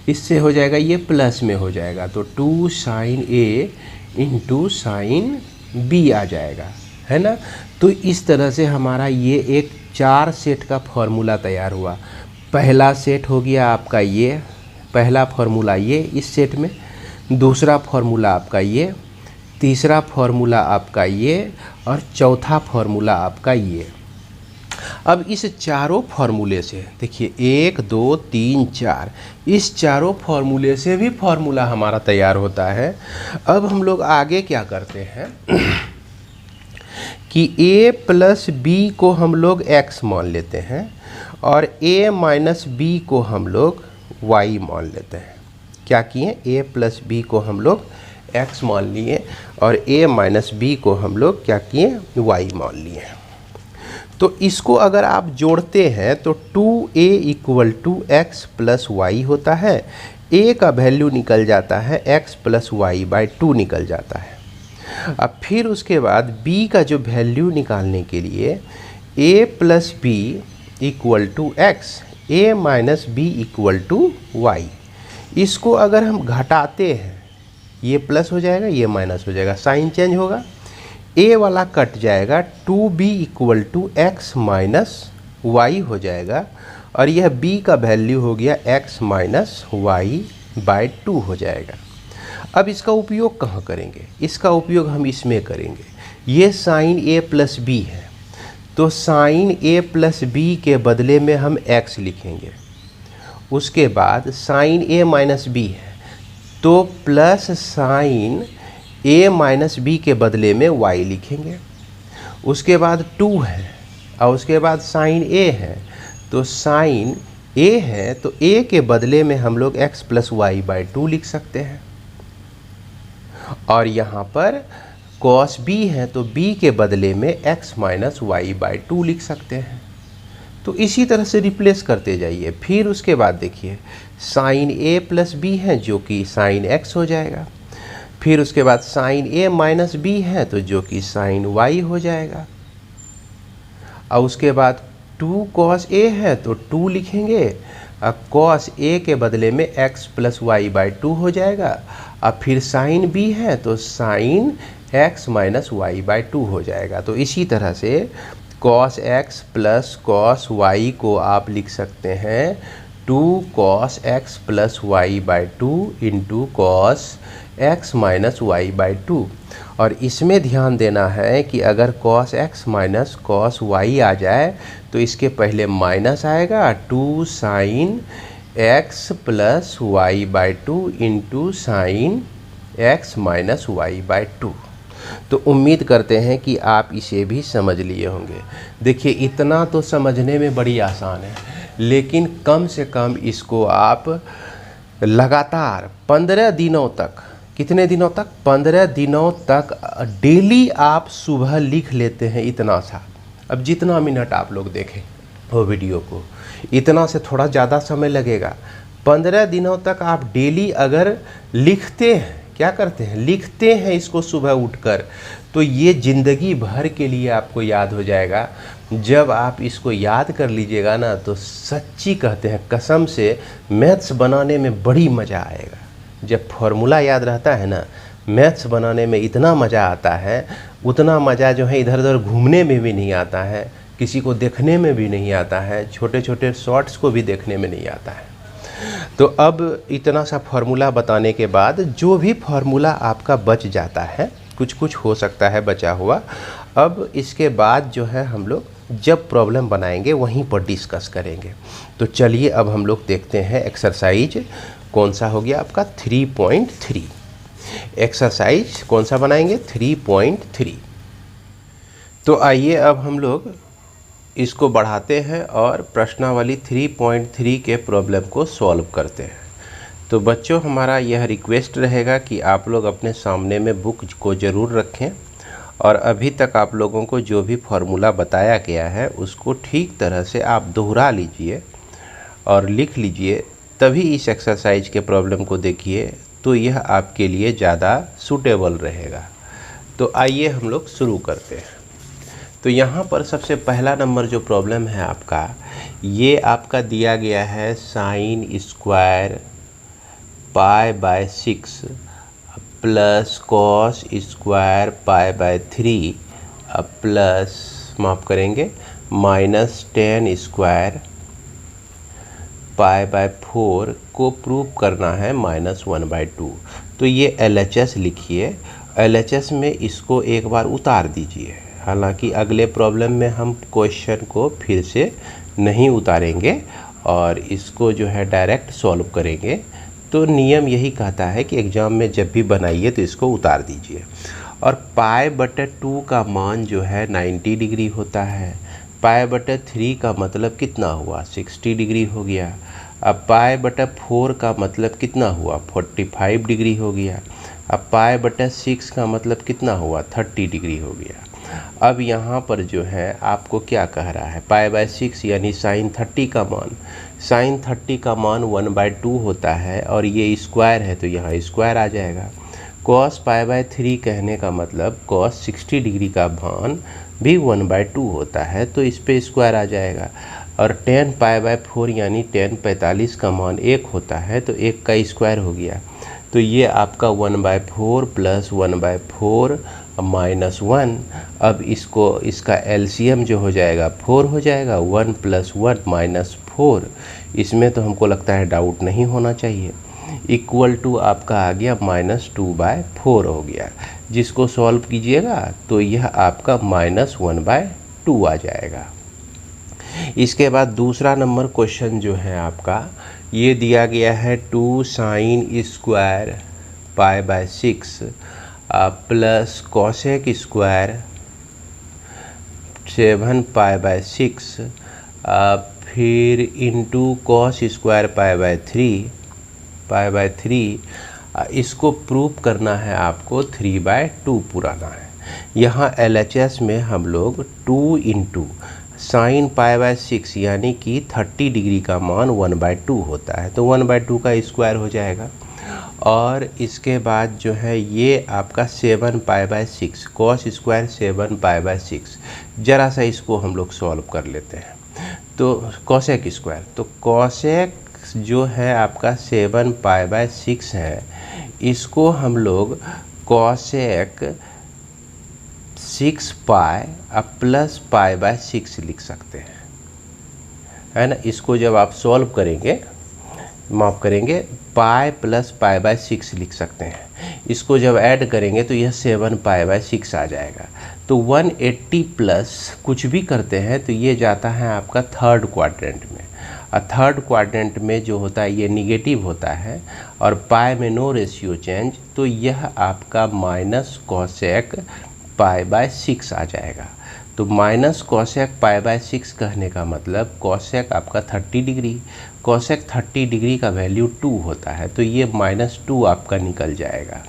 इससे हो जाएगा ये प्लस में हो जाएगा, तो 2 sign a into sine B आ जाएगा, है ना। तो इस तरह से हमारा ये एक 4 सेट का फॉर्मूला तैयार हुआ। पहला सेट हो गया आपका ये, पहला फार्मूला ये इस सेट में, दूसरा फार्मूला आपका ये, तीसरा फार्मूला आपका ये और चौथा फार्मूला आपका ये। अब इस चारों फार्मूले से देखिए 1 2 3 4, इस चारों फार्मूले से भी फार्मूला हमारा तैयार होता है। अब हम लोग आगे क्या करते हैं कि a प्लस बी को हम लोग x मान लेते हैं और a माइनस बी को हम लोग y मान लेते हैं। क्या किए, a प्लस बी को हम लोग x मान लिए और a माइनस बी को हम लोग क्या किए, y मान लिए। तो इसको अगर आप जोड़ते हैं तो 2a equal to X plus Y होता है। a का वैल्यू निकल जाता है x प्लस वाई बाई 2 निकल जाता है। अब फिर उसके बाद b का जो वैल्यू निकालने के लिए a plus B equal to X, a minus B equal to Y, इसको अगर हम घटाते हैं ये प्लस हो जाएगा, ये माइनस हो जाएगा, साइन चेंज होगा, a वाला कट जाएगा, 2b equal to X minus Y हो जाएगा और यह b का वैल्यू हो गया x माइनस वाई बाई 2 हो जाएगा। अब इसका उपयोग कहाँ करेंगे, इसका उपयोग हम इसमें करेंगे। ये साइन a प्लस बी है तो साइन a प्लस बी के बदले में हम x लिखेंगे। उसके बाद साइन a माइनस बी है तो plus sign a minus B के बदले में y लिखेंगे। उसके बाद 2 है और उसके बाद साइन a है तो साइन a है तो a के बदले में हम लोग x प्लस वाई बाई 2 लिख सकते हैं। और यहाँ पर cos b है तो b के बदले में x माइनस वाई बाई 2 लिख सकते हैं। तो इसी तरह से रिप्लेस करते जाइए। फिर उसके बाद देखिए साइन a प्लस बी है जो कि साइन x हो जाएगा। फिर उसके बाद साइन a माइनस बी है तो जो कि साइन y हो जाएगा। और उसके बाद 2 cos a है तो 2 लिखेंगे और cos a के बदले में x प्लस वाई बाई 2 हो जाएगा। अब फिर साइन b है तो sine x minus Y by 2 हो जाएगा। तो इसी तरह से cos x plus cos y को आप लिख सकते हैं 2 cos x plus Y by 2 into cos x minus Y by 2। और इसमें ध्यान देना है कि अगर cos x minus cos y आ जाए तो इसके पहले माइनस आएगा 2 sine x plus Y by 2 into sine x minus Y by 2। तो उम्मीद करते हैं कि आप इसे भी समझ लिए होंगे। देखिए इतना तो समझने में बड़ी आसान है, लेकिन कम से कम इसको आप लगातार 15 दिनों तक, कितने दिनों तक, 15 दिनों तक डेली आप सुबह लिख लेते हैं इतना सा। अब जितना मिनट आप लोग देखें वो वीडियो को, इतना से थोड़ा ज़्यादा समय लगेगा। 15 दिनों तक आप डेली अगर लिखते हैं, क्या करते हैं, लिखते हैं इसको सुबह उठकर, तो ये ज़िंदगी भर के लिए आपको याद हो जाएगा। जब आप इसको याद कर लीजिएगा ना तो सच्ची कहते हैं कसम से मैथ्स बनाने में बड़ी मज़ा आएगा। जब फॉर्मूला याद रहता है ना, मैथ्स बनाने में इतना मज़ा आता है, उतना मज़ा जो है इधर उधर घूमने में भी नहीं आता है, किसी को देखने में भी नहीं आता है, छोटे छोटे शॉर्ट्स को भी देखने में नहीं आता है। तो अब इतना सा फार्मूला बताने के बाद जो भी फार्मूला आपका बच जाता है, कुछ कुछ हो सकता है बचा हुआ, अब इसके बाद जो है हम लोग जब प्रॉब्लम बनाएंगे वहीं पर डिस्कस करेंगे। तो चलिए अब हम लोग देखते हैं एक्सरसाइज कौन सा हो गया आपका 3.3। एक्सरसाइज कौन सा बनाएंगे 3.3। तो आइए अब हम लोग इसको बढ़ाते हैं और प्रश्नावली 3.3 के प्रॉब्लम को सॉल्व करते हैं। तो बच्चों हमारा यह रिक्वेस्ट रहेगा कि आप लोग अपने सामने में बुक को ज़रूर रखें और अभी तक आप लोगों को जो भी फार्मूला बताया गया है उसको ठीक तरह से आप दोहरा लीजिए और लिख लीजिए तभी इस एक्सरसाइज के प्रॉब्लम को देखिए, तो यह आपके लिए ज़्यादा सूटेबल रहेगा। तो आइए हम लोग शुरू करते हैं। तो यहाँ पर सबसे पहला नंबर जो प्रॉब्लम है आपका, ये आपका दिया गया है sine square pi bye 6 plus cos square pi by 3 plus माफ़ करेंगे माइनस 10 स्क्वायर पाई बाय 4 को प्रूव करना है -1/2। तो ये LHS लिखिए। LHS में इसको एक बार उतार दीजिए। हालांकि अगले प्रॉब्लम में हम क्वेश्चन को फिर से नहीं उतारेंगे और इसको जो है डायरेक्ट सॉल्व करेंगे। तो नियम यही कहता है कि एग्ज़ाम में जब भी बनाइए तो इसको उतार दीजिए। और π/2 का मान जो है 90 डिग्री होता है। π/3 का मतलब कितना हुआ, 60 डिग्री हो गया। अब π/4 का मतलब कितना हुआ, 45 डिग्री हो गया। अब π/6 का मतलब कितना हुआ, 30 डिग्री हो गया। अब यहाँ पर जो है आपको क्या कह रहा है, π/6 यानी sin 30 का मान, sin 30 का मान 1/2 होता है और ये स्क्वायर है तो यहाँ स्क्वायर आ जाएगा। cos π/3 कहने का मतलब cos 60 डिग्री का मान भी 1/2 होता है तो इस पे स्क्वायर आ जाएगा। और tan π/4 यानी tan 45 का मान 1 होता है तो 1 का स्क्वायर हो गया। तो ये आपका 1/4 प्लस 1/4 -1। अब इसका LCM जो हो जाएगा 4 हो जाएगा। 1 + 1 - 4, इसमें तो हमको लगता है डाउट नहीं होना चाहिए। इक्वल टू आपका आ गया -2/4 हो गया। जिसको सॉल्व कीजिएगा तो यह आपका -1/2 आ जाएगा। इसके बाद दूसरा नंबर क्वेश्चन जो है आपका, ये दिया गया है 2 sin square π/6 plus cosec square 7 π/6 फिर इंटू कॉस स्क्वायर π/3 इसको प्रूव करना है आपको 3/2 पुराना है। यहाँ LHS में हम लोग 2 इंटू साइन π/6 यानी कि 30 डिग्री का मान 1/2 होता है तो 1/2 का स्क्वायर हो जाएगा। और इसके बाद जो है ये आपका 7 π/6 कॉस स्क्वायर 7 π/6, ज़रा सा इसको हम लोग सॉल्व कर लेते हैं। तो कॉसेक स्क्वायर, तो कॉसेक जो है आपका 7 π/6 है, इसको हम लोग कॉसेक 6π प्लस π/6 लिख सकते हैं, है ना। इसको जब आप सॉल्व करेंगे, माफ़ करेंगे, पाई प्लस π/6 लिख सकते हैं। इसको जब ऐड करेंगे तो यह 7 π/6 आ जाएगा। तो 180 प्लस कुछ भी करते हैं तो ये जाता है आपका थर्ड क्वाड्रेंट में। और थर्ड क्वाड्रेंट में जो होता है ये निगेटिव होता है और पाई में नो रेशियो चेंज, तो यह आपका माइनस कॉसेक π/6 आ जाएगा। तो माइनस कॉसेक π/6 कहने का मतलब कॉसेक आपका 30 डिग्री, कॉसेक 30 डिग्री का वैल्यू 2 होता है तो ये -2 आपका निकल जाएगा,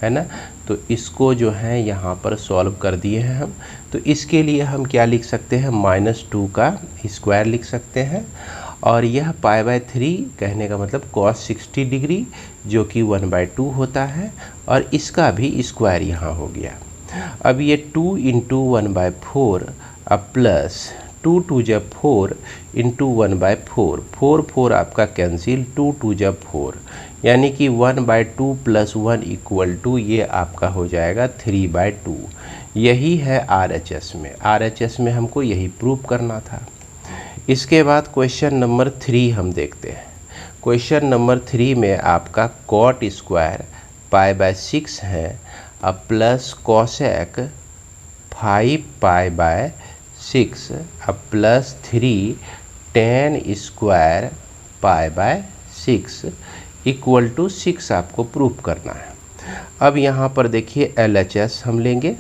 है ना। तो इसको जो है यहाँ पर सॉल्व कर दिए हैं हम। तो इसके लिए हम क्या लिख सकते हैं, -2 का स्क्वायर लिख सकते हैं। और यह π/3 कहने का मतलब cos 60 डिग्री जो कि 1/2 होता है और इसका भी स्क्वायर यहाँ हो गया। अब ये 2 इंटू 1/4 अब प्लस 2 2 जब 4 इंटू 1/4, 4 4 आपका कैंसिल, 2 2 जब 4 यानी कि 1/2 प्लस 1 इक्वल टू ये आपका हो जाएगा 3/2। यही है RHS में, RHS में हमको यही प्रूव करना था। इसके बाद क्वेश्चन नंबर 3 हम देखते हैं। क्वेश्चन नंबर 3 में आपका कॉट स्क्वायर π/6 है अब प्लस कॉसेक 5 π/6 अब plus 3 tan square π/6 equal to 6 आपको प्रूव करना है। अब यहाँ पर देखिए LHS हम लेंगे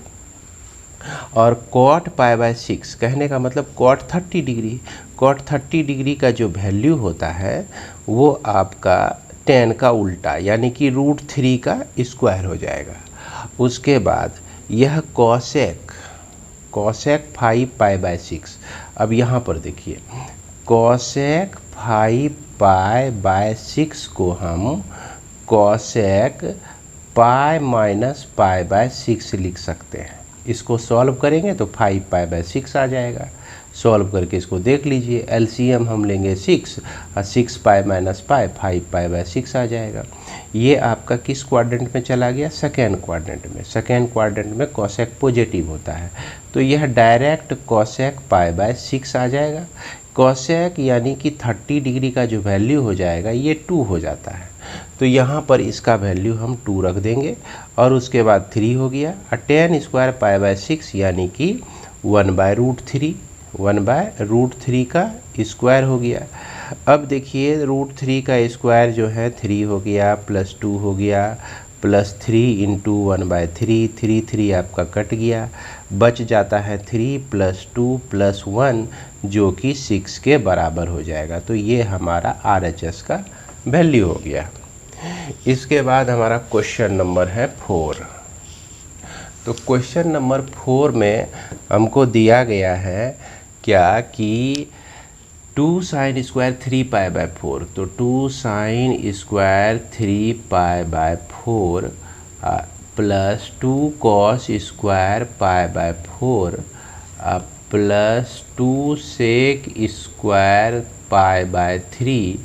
और cot π/6 कहने का मतलब cot 30 डिग्री, cot 30 डिग्री का जो वैल्यू होता है वो आपका tan का उल्टा यानी कि √3 का स्क्वायर हो जाएगा। उसके बाद यह कॉसेक 5 π/6, अब यहाँ पर देखिए कॉसेक 5 पाई बाय 6 को हम cosec pi minus pi by 6 लिख सकते हैं। इसको सॉल्व करेंगे तो 5 पाई बाय 6 आ जाएगा। सॉल्व करके इसको देख लीजिए, एलसीएम हम लेंगे 6 और 6 pi minus pi 5 pi by 6 आ जाएगा। ये आपका किस क्वाड्रेंट में चला गया? सेकेंड क्वाड्रेंट में। सेकेंड क्वाड्रेंट में कोसेक पॉजिटिव होता है, तो यह डायरेक्ट कोसेक पाई बाय 6 आ जाएगा। कोसेक यानी कि 30 डिग्री का जो वैल्यू हो जाएगा ये 2 हो जाता है, तो यहाँ पर इसका वैल्यू हम 2 रख देंगे और उसके बाद 3 हो गया। और tan स्क्वायर पाई बाय 6 यानी कि 1/√3, 1/√3 का स्क्वायर हो गया। अब देखिए √3 का स्क्वायर जो है 3 हो गया, प्लस 2 हो गया, प्लस 3 इंटू 1/3, 3 आपका कट गया, बच जाता है 3 प्लस 2 प्लस 1 जो कि 6 के बराबर हो जाएगा। तो ये हमारा RHS का वैल्यू हो गया। इसके बाद हमारा क्वेश्चन नंबर है 4। तो क्वेश्चन नंबर 4 में हमको दिया गया है क्या कि 2 साइन स्क्वायर 3 पाई बाय 4, तो 2 sine square 3 pi by 4 plus 2 cos square pi by 4 plus 2 sec square pi by 3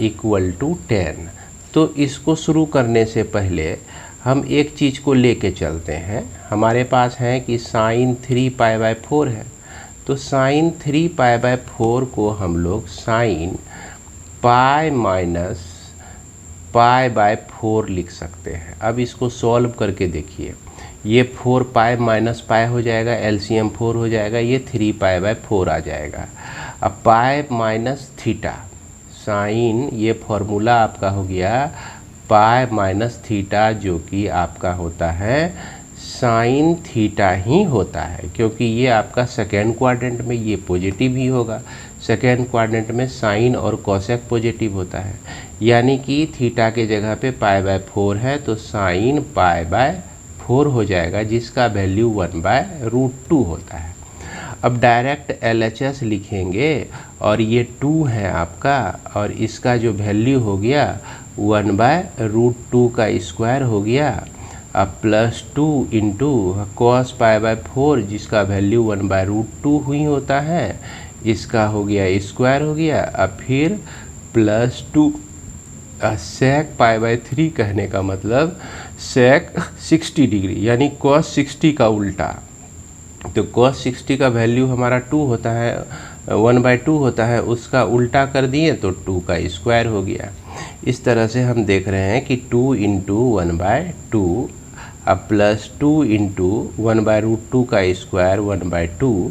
equal to 10। तो इसको शुरू करने से पहले हम एक चीज़ को लेके चलते हैं। हमारे पास है कि साइन 3 पाई बाय 4 है, तो साइन 3 पाई बाय 4 को हम लोग sign pi minus pi by 4 लिख सकते हैं। अब इसको सॉल्व करके देखिए, ये 4 पाई माइनस पाई हो जाएगा, एलसीएम 4 हो जाएगा, ये 3 पाई बाय 4 आ जाएगा। अब पाई माइनस थीटा, साइन ये फॉर्मूला आपका हो गया पाई माइनस थीटा, जो कि आपका होता है साइन थीटा ही होता है, क्योंकि ये आपका सेकेंड क्वाड्रेंट में ये पॉजिटिव ही होगा। सेकेंड क्वाड्रेंट में साइन और कोसेक पॉजिटिव होता है, यानी कि थीटा के जगह पे पाई बाय 4 है तो साइन पाई बाय 4 हो जाएगा, जिसका वैल्यू 1/√2 होता है। अब डायरेक्ट LHS लिखेंगे और ये 2 है आपका, और इसका जो वैल्यू हो गया 1/√2 का स्क्वायर हो गया, अब plus 2 into cos pi by 4 जिसका वैल्यू 1/√2 हुई होता है, इसका हो गया स्क्वायर हो गया। अब फिर प्लस 2 सेक पाई बाय 3 कहने का मतलब सेक 60 डिग्री, यानी कॉस 60 का उल्टा। तो cos 60 का वैल्यू हमारा 2 होता है, 1/2 होता है, उसका उल्टा कर दिए तो 2 का स्क्वायर हो गया। इस तरह से हम देख रहे हैं कि 2 इंटू 1/2 अब प्लस 2 इंटू 1/√2 का स्क्वायर 1/2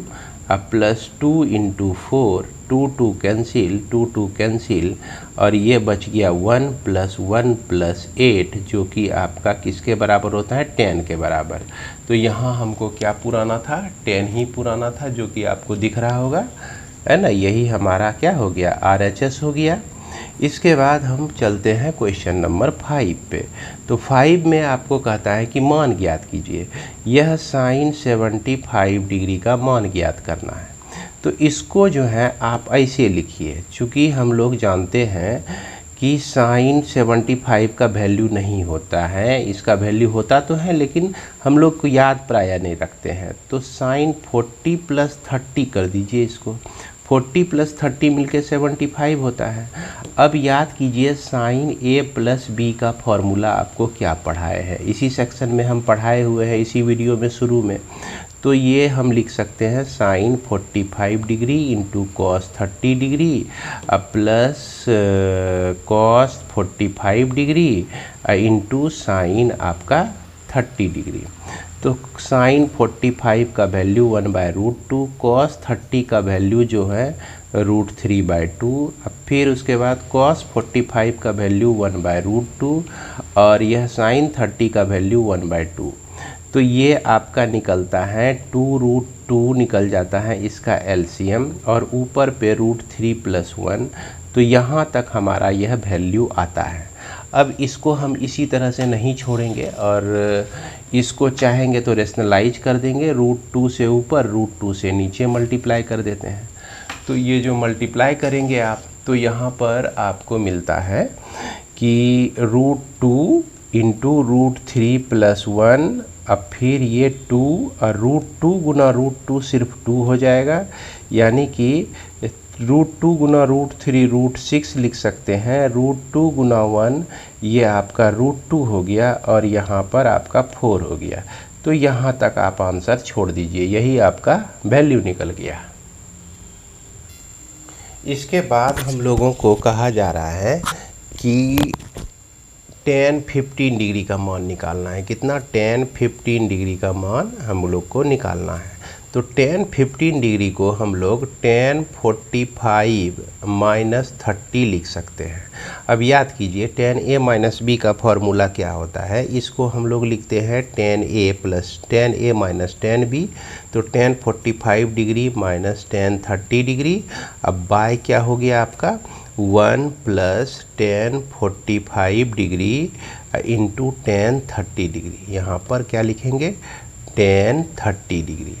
अब प्लस 2 इंटू 4, 2 2 कैंसिल और ये बच गया 1 प्लस 8 जो कि आपका किसके बराबर होता है? 10 के बराबर। तो यहाँ हमको क्या पुराना था? 10 ही पुराना था, जो कि आपको दिख रहा होगा, है ना। यही हमारा क्या हो गया? RHS हो गया। इसके बाद हम चलते हैं क्वेश्चन नंबर 5 पे। तो 5 में आपको कहता है कि मान ज्ञात कीजिए। यह साइन 75 डिग्री का मान ज्ञात करना है। तो इसको जो है आप ऐसे लिखिए, चूँकि हम लोग जानते हैं कि साइन 75 का वैल्यू नहीं होता है, इसका वैल्यू होता तो है लेकिन हम लोग को याद प्रायः नहीं रखते हैं। तो साइन 40 प्लस 30 कर दीजिए इसको, 40 प्लस 30 मिलके 75 होता है। अब याद कीजिए साइन A प्लस B का फॉर्मूला आपको क्या पढ़ाए हैं, इसी सेक्शन में हम पढ़ाए हुए हैं, इसी वीडियो में शुरू में। तो ये हम लिख सकते हैं sine 45 degree into cos 30 degree अब plus cos 45 degree into sine आपका 30 डिग्री। तो साइन 45 का वैल्यू 1/√2, कॉस 30 का वैल्यू जो है √3/2। अब फिर उसके बाद कॉस 45 का वैल्यू 1/√2 और यह साइन 30 का वैल्यू 1/2। तो ये आपका निकलता है 2√2 निकल जाता है इसका एलसीएम, और ऊपर पे √3 + 1। तो यहाँ तक हमारा यह वैल्यू आता है। अब इसको हम इसी तरह से नहीं छोड़ेंगे और इसको चाहेंगे तो रेशनलाइज कर देंगे, √2 से ऊपर √2 से नीचे मल्टीप्लाई कर देते हैं। तो ये जो मल्टीप्लाई करेंगे आप तो यहाँ पर आपको मिलता है कि √2 इंटू √3+1, अब फिर ये 2 और √2 गुना √2 सिर्फ 2 हो जाएगा, यानी कि √2 गुना √3 √6 लिख सकते हैं। √2 गुना 1 ये आपका √2 हो गया और यहाँ पर आपका 4 हो गया। तो यहाँ तक आप आंसर छोड़ दीजिए, यही आपका वैल्यू निकल गया। इसके बाद हम लोगों को कहा जा रहा है कि tan 15 डिग्री का मान निकालना है। कितना? tan 15 डिग्री का मान हम लोग को निकालना है। तो tan 15 डिग्री को हम लोग tan 45 माइनस 30 लिख सकते हैं। अब याद कीजिए tan a माइनस b का फॉर्मूला क्या होता है। इसको हम लोग लिखते हैं tan a plus tan a minus tan b। तो tan 45 degree minus tan 30 degree. अब बाय क्या हो गया आपका 1 plus tan 45 degree into tan 30 degree. यहाँ पर क्या लिखेंगे tan 30 डिग्री।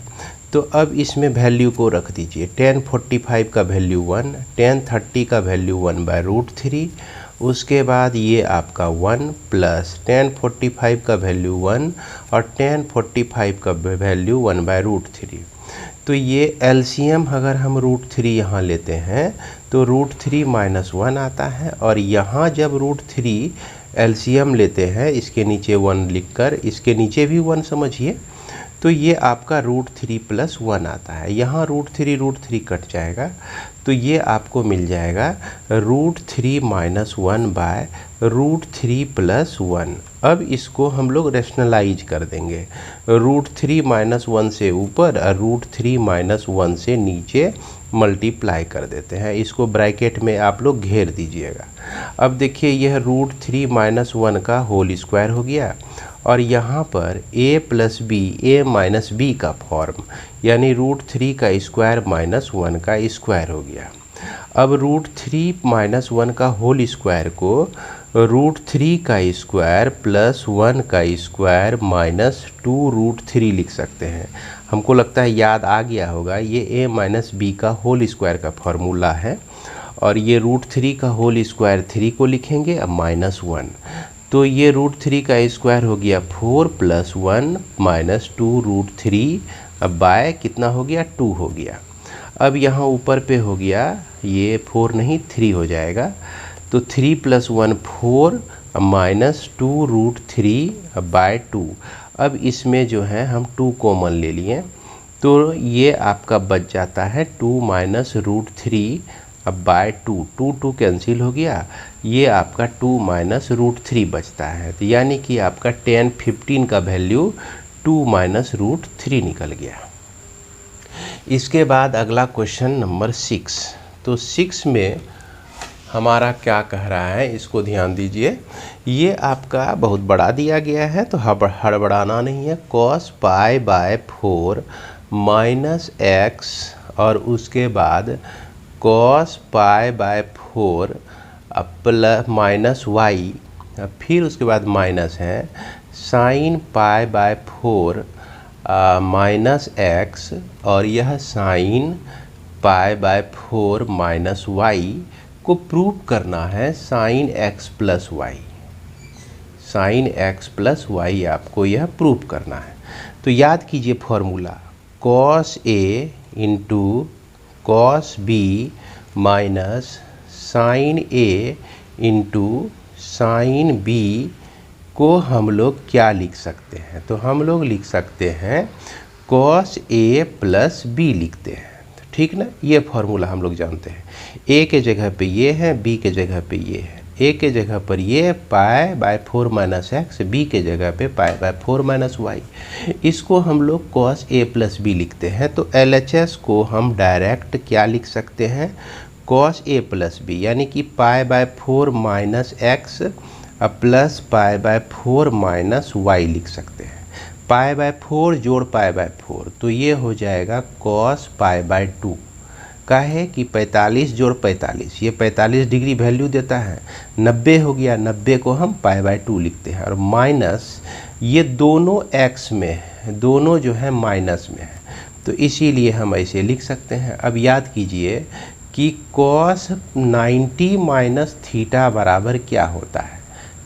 तो अब इसमें वैल्यू को रख दीजिए। tan 45 का वैल्यू 1, tan 30 का वैल्यू 1/√3, उसके बाद ये आपका 1 प्लस tan 45 का वैल्यू 1 और tan 45 का वैल्यू 1/√3। तो ये एलसीएम अगर हम √3 यहाँ लेते हैं तो √3 माइनस 1 आता है, और यहाँ जब √3 एलसीएम लेते हैं इसके नीचे 1 लिखकर, इसके नीचे भी 1 समझिए, तो ये आपका √3 प्लस 1 आता है। यहाँ √3 कट जाएगा, तो ये आपको मिल जाएगा √3 माइनस 1/√3 प्लस 1। अब इसको हम लोग रेशनलाइज कर देंगे। √3 माइनस 1 से ऊपर और √3 माइनस 1 से नीचे मल्टीप्लाई कर देते हैं। इसको ब्रैकेट में आप लोग घेर दीजिएगा। अब देखिए यह √3 माइनस 1 का होल स्क्वायर हो गया, और यहाँ पर a plus B a minus B का फॉर्म, यानी √3 का स्क्वायर माइनस 1 का स्क्वायर हो गया। अब √3 माइनस 1 का होल स्क्वायर को √3 का स्क्वायर प्लस 1 का स्क्वायर माइनस 2√3 लिख सकते हैं। हमको लगता है याद आ गया होगा, ये a माइनस बी का होल स्क्वायर का फॉर्मूला है, और ये √3 का होल स्क्वायर 3 को लिखेंगे अब माइनस 1। तो ये √3 का स्क्वायर हो गया 4 प्लस 1 माइनस 2√3, अब बाय कितना हो गया 2 हो गया। अब यहाँ ऊपर पे हो गया ये 4 नहीं 3 हो जाएगा, तो 3 प्लस 1 4 माइनस 2√3 बाय 2। अब इसमें जो है हम 2 कॉमन ले लिए, तो ये आपका बच जाता है 2 माइनस √3 अब बाय 2 कैंसिल हो गया, ये आपका 2 माइनस √3 बचता है। तो यानी कि आपका tan 15 का वैल्यू 2 माइनस √3 निकल गया। इसके बाद अगला क्वेश्चन नंबर 6। तो 6 में हमारा क्या कह रहा है, इसको ध्यान दीजिए। ये आपका बहुत बड़ा दिया गया है, तो हड़बड़ाना नहीं है। cos π/4 माइनस x, और उसके बाद cos π/4 प्लस माइनस y, फिर उसके बाद माइनस है sin π/4 माइनस x, और यह sin π/4 माइनस y को प्रूव करना है sin x plus y। sin x plus y आपको यह प्रूव करना है। तो याद कीजिए formula, cos a into cos b minus sin a into sin b को हम लोग क्या लिख सकते हैं, तो हम लोग लिख सकते हैं cos a प्लस b लिखते हैं। ठीक ना, ये फॉर्मूला हम लोग जानते हैं। a के जगह पे ये है, b के जगह पे ये है। a के जगह पर ये π/4 माइनस एक्स, b के जगह पे π/4 माइनस वाई। इसको हम लोग cos a प्लस b लिखते हैं। तो LHS को हम डायरेक्ट क्या लिख सकते हैं, cos a प्लस b, यानी कि π/4 minus x plus π/4 minus y लिख सकते हैं। π/4 जोड़ π/4, तो ये हो जाएगा cos π/2 का है कि 45 जोड़ 45, ये 45 डिग्री वैल्यू देता है, 90 हो गया, 90 को हम π/2 लिखते हैं, और माइनस ये दोनों x में, दोनों जो है माइनस में है, तो इसीलिए हम ऐसे लिख सकते हैं। अब याद कीजिए कि cos 90 माइनस थीटा बराबर क्या होता है,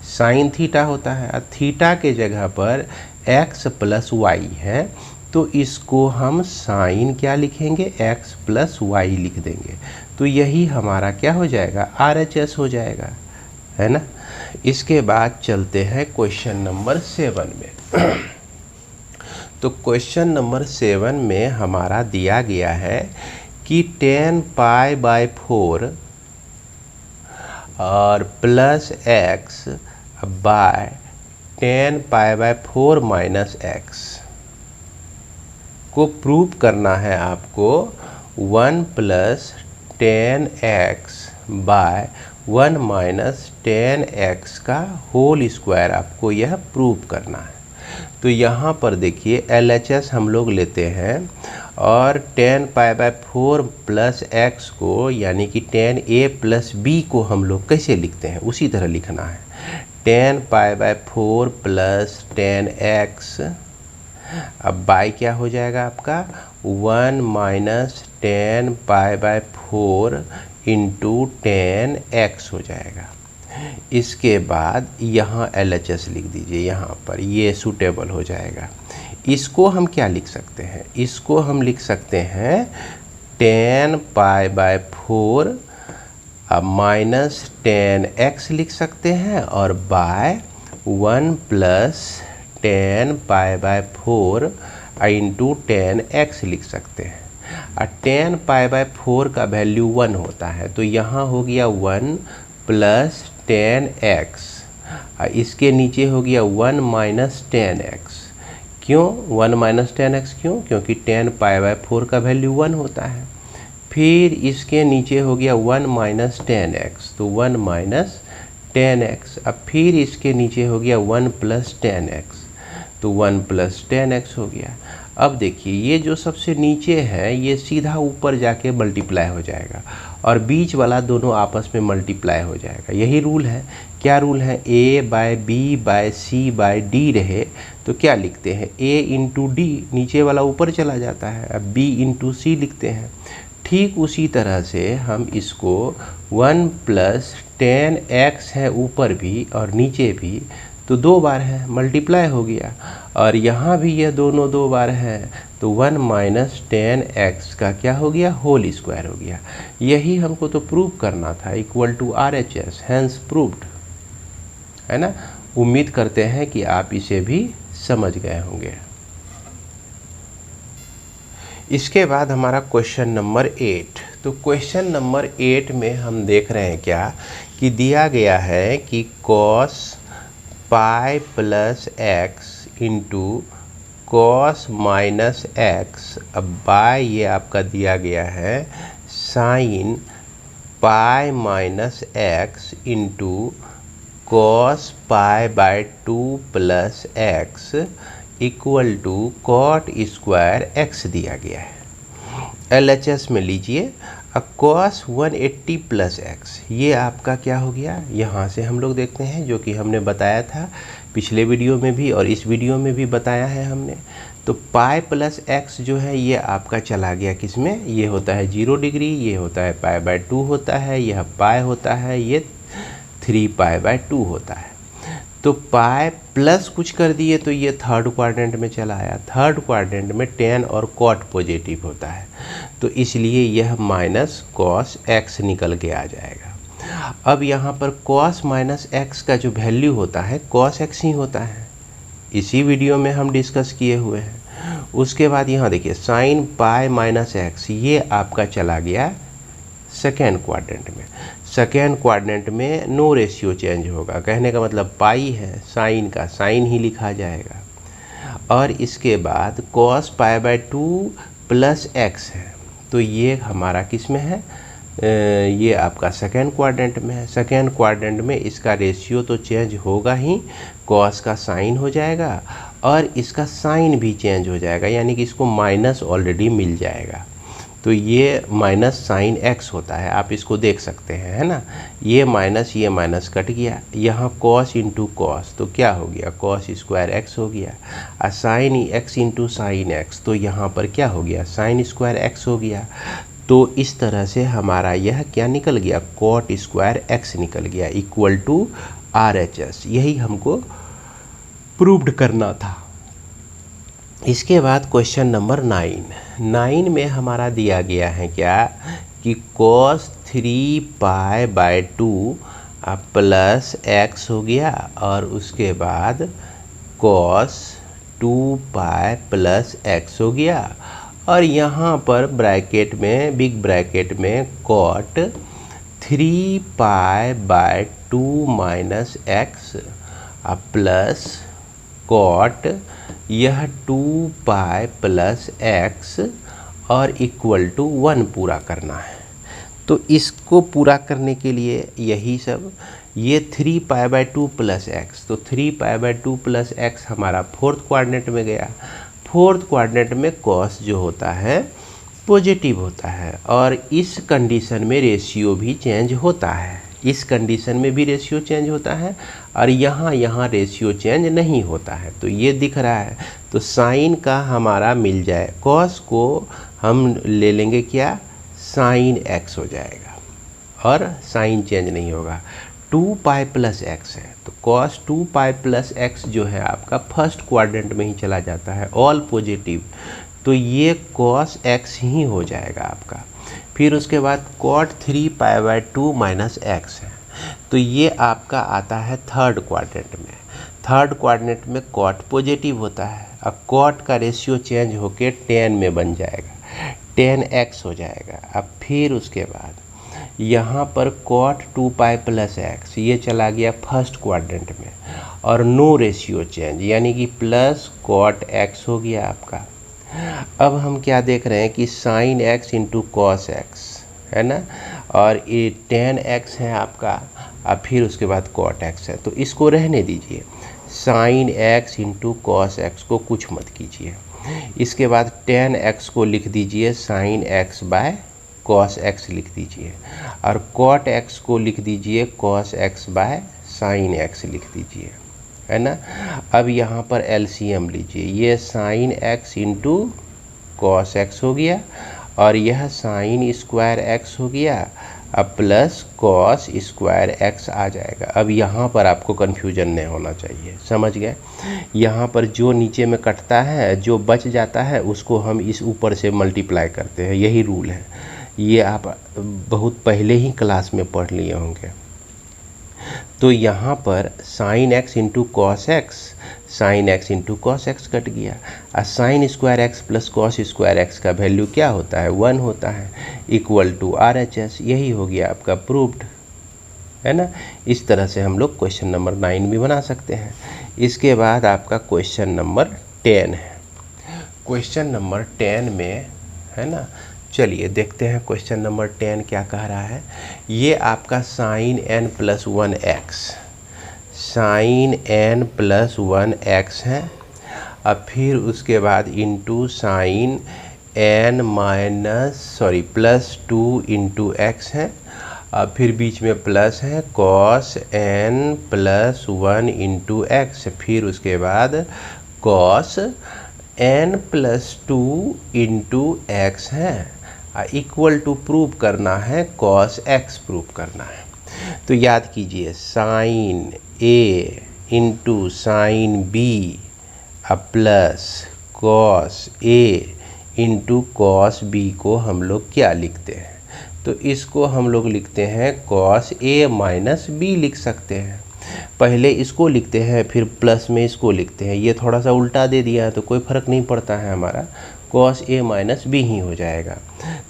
साइन थीटा होता है। और थीटा के जगह पर x प्लस वाई है, तो इसको हम साइन क्या लिखेंगे, x प्लस वाई लिख देंगे। तो यही हमारा क्या हो जाएगा, RHS हो जाएगा, है ना। इसके बाद चलते हैं क्वेश्चन नंबर 7 में। तो क्वेश्चन नंबर 7 में हमारा दिया गया है कि 10 पाई बाय 4 और plus x by 10 pi by 4 minus x को प्रूव करना है आपको 1 plus 10x bye 1 minus 10x का होल स्क्वायर आपको यह प्रूव करना है। तो यहाँ पर देखिए LHS हम लोग लेते हैं और 10 पाई बाय 4 प्लस x को यानी कि 10a प्लस b को हम लोग कैसे लिखते हैं, उसी तरह लिखना है। 10 पाई बाय 4 प्लस 10x, अब बाय क्या हो जाएगा आपका 1 minus 10 pi by 4 into 10x हो जाएगा। इसके बाद यहाँ LHS लिख दीजिए, यहाँ पर ये सूटेबल हो जाएगा। इसको हम क्या लिख सकते हैं, इसको हम लिख सकते हैं 10 पाई बाय 4 अब माइनस 10x लिख सकते हैं और by 1 plus 10 pi by 4 into 10x लिख सकते हैं। और 10 पाई बाय 4 का वैल्यू 1 होता है, तो यहाँ हो गया 1 प्लस 10x, इसके नीचे हो गया 1 माइनस 10x। क्यों 1 माइनस 10x, क्यों, क्योंकि 10 पाई बाय 4 का वैल्यू 1 होता है। फिर इसके नीचे हो गया 1 माइनस 10x, तो 1 माइनस 10x। अब फिर इसके नीचे हो गया 1 प्लस 10x, तो 1 प्लस 10x हो गया। अब देखिए ये जो सबसे नीचे है ये सीधा ऊपर जाके मल्टीप्लाई हो जाएगा और बीच वाला दोनों आपस में मल्टीप्लाई हो जाएगा। यही रूल है। क्या रूल है, a by b by c by d रहे तो क्या लिखते हैं, a इंटू डी, नीचे वाला ऊपर चला जाता है, अब b इंटू सी लिखते हैं। ठीक उसी तरह से हम इसको 1 प्लस 10x है ऊपर भी और नीचे भी, तो 2 बार है, मल्टीप्लाई हो गया। और यहाँ भी यह दोनों 2 बार है, तो 1 माइनस 10x का क्या हो गया, होल स्क्वायर हो गया। यही हमको तो प्रूव करना था, equal to RHS, hence proved, है ना। उम्मीद करते हैं कि आप इसे भी समझ गए होंगे। इसके बाद हमारा क्वेश्चन नंबर 8। तो क्वेश्चन नंबर 8 में हम देख रहे हैं क्या कि दिया गया है कि cos pi plus x into cos minus X, अब बाय ये आपका दिया गया है sine pi minus X into cos pi by 2 plus X equal to cot square x दिया गया है। LHS में लीजिए, कॉस 180 प्लस एक्स, ये आपका क्या हो गया, यहाँ से हम लोग देखते हैं जो कि हमने बताया था पिछले वीडियो में भी और इस वीडियो में भी बताया है हमने। तो पाई प्लस एक्स जो है ये आपका चला गया किस में, ये होता है 0 डिग्री, ये होता है पाई बाय 2 होता है, यह पाई होता है, ये 3 पाई बाय 2 होता है। तो पाई प्लस कुछ कर दिए तो ये थर्ड क्वाड्रेंट में चला आया। थर्ड क्वाड्रेंट में टेन और कॉट पॉजिटिव होता है, तो इसलिए यह माइनस कॉस एक्स निकल के आ जाएगा। अब यहाँ पर कॉस माइनस एक्स का जो वैल्यू होता है कॉस एक्स ही होता है, इसी वीडियो में हम डिस्कस किए हुए हैं। उसके बाद यहाँ देखिए साइन पाई माइनस एक्स, ये आपका चला गया सेकेंड क्वाड्रेंट में। सेकेंड क्वाड्रेंट में नो रेशियो चेंज होगा, कहने का मतलब पाई है, साइन का साइन ही लिखा जाएगा। और इसके बाद cos pi by 2 plus x है, तो ये हमारा किस में है, ये आपका सेकेंड क्वाड्रेंट में है। सेकेंड क्वाड्रेंट में इसका रेशियो तो चेंज होगा ही, कॉस का साइन हो जाएगा और इसका साइन भी चेंज हो जाएगा, यानी कि इसको माइनस ऑलरेडी मिल जाएगा। तो ये माइनस साइन एक्स होता है, आप इसको देख सकते हैं, है ना। ये माइनस कट गया, यहाँ कॉस इंटू कॉस, तो क्या हो गया कॉस स्क्वायर एक्स हो गया। Sine x into sine x, तो यहाँ पर क्या हो गया साइन स्क्वायर एक्स हो गया। तो इस तरह से हमारा यह क्या निकल गया, कॉट स्क्वायर एक्स निकल गया इक्वल टू RHS। यही हमको प्रूव्ड करना था। इसके बाद क्वेश्चन नंबर 9 में हमारा दिया गया है क्या कि cos 3π/2 प्लस एक्स हो गया और उसके बाद cos 2π प्लस एक्स हो गया और यहाँ पर ब्रैकेट में बिग ब्रैकेट में cot 3π/2 minus x plus cot यह 2π प्लस एक्स और इक्वल टू 1 पूरा करना है। तो इसको पूरा करने के लिए यही सब, ये 3π/2 प्लस एक्स, तो 3π/2 प्लस एक्स हमारा फोर्थ क्वाड्रेंट में गया। फोर्थ क्वाड्रेंट में कॉस जो होता है पॉजिटिव होता है और इस कंडीशन में रेशियो भी चेंज होता है, इस कंडीशन में भी रेशियो चेंज होता है और यहाँ रेशियो चेंज नहीं होता है। तो ये दिख रहा है, तो साइन का हमारा मिल जाए, कॉस को हम ले लेंगे क्या, साइन एक्स हो जाएगा और साइन चेंज नहीं होगा। 2π प्लस एक्स है तो कॉस 2π प्लस एक्स जो है आपका फर्स्ट क्वाड्रेंट में ही चला जाता है, ऑल पॉजिटिव, तो ये कॉस एक्स ही हो जाएगा आपका। फिर उसके बाद cot 3π/2 माइनस एक्स है, तो ये आपका आता है थर्ड क्वाड्रेंट में। थर्ड क्वाड्रेंट में cot पॉजिटिव होता है, अब cot का रेशियो चेंज होके 10 में बन जाएगा, 10x हो जाएगा। अब फिर उसके बाद यहाँ पर cot 2π प्लस एक्स ये चला गया फर्स्ट क्वाड्रेंट में और नो रेशियो चेंज, यानी कि प्लस cot x हो गया आपका। अब हम क्या देख रहे हैं कि sine x into cos x है ना, और ये 10x है आपका, अब फिर उसके बाद cot x है, तो इसको रहने दीजिए, sine x into cos x को कुछ मत कीजिए। इसके बाद 10x को लिख दीजिए sine x by cos x लिख दीजिए और cot x को लिख दीजिए cos x by sine x लिख दीजिए, है ना। अब यहाँ पर एलसीएम लीजिए, ये sine x into cos x हो गया और यह साइन स्क्वायर एक्स हो गया, अब प्लस कॉस स्क्वायर एक्स आ जाएगा। अब यहाँ पर आपको कन्फ्यूजन नहीं होना चाहिए, समझ गए। यहाँ पर जो नीचे में कटता है, जो बच जाता है, उसको हम इस ऊपर से मल्टीप्लाई करते हैं, यही रूल है। ये आप बहुत पहले ही क्लास में पढ़ लिए होंगे। तो यहाँ पर sine x into cos x, sine x into cos x cut गया और sine square x plus cos square x का वैल्यू क्या होता है, 1 होता है, इक्वल टू RHS। यही हो गया आपका प्रूव्ड, है ना। इस तरह से हम लोग क्वेश्चन नंबर 9 भी बना सकते हैं। इसके बाद आपका क्वेश्चन नंबर 10 है। क्वेश्चन नंबर 10 में, है ना, चलिए देखते हैं क्वेश्चन नंबर 10 क्या कह रहा है। ये आपका sine n plus 1x, sine n plus 1x है, अब फिर उसके बाद into sine n plus 2 into X है, अब फिर बीच में प्लस है cos n plus 1 into X, फिर उसके बाद cos n plus 2 into X है, इक्वल टू प्रूव करना है कॉस एक्स प्रूव करना है। तो याद कीजिए sine a into sine b plus cos a into cos b को हम लोग क्या लिखते हैं, तो इसको हम लोग लिखते हैं कॉस ए माइनस बी लिख सकते हैं। पहले इसको लिखते हैं फिर प्लस में इसको लिखते हैं, ये थोड़ा सा उल्टा दे दिया है तो कोई फ़र्क नहीं पड़ता है, हमारा कॉस ए माइनस बी ही हो जाएगा।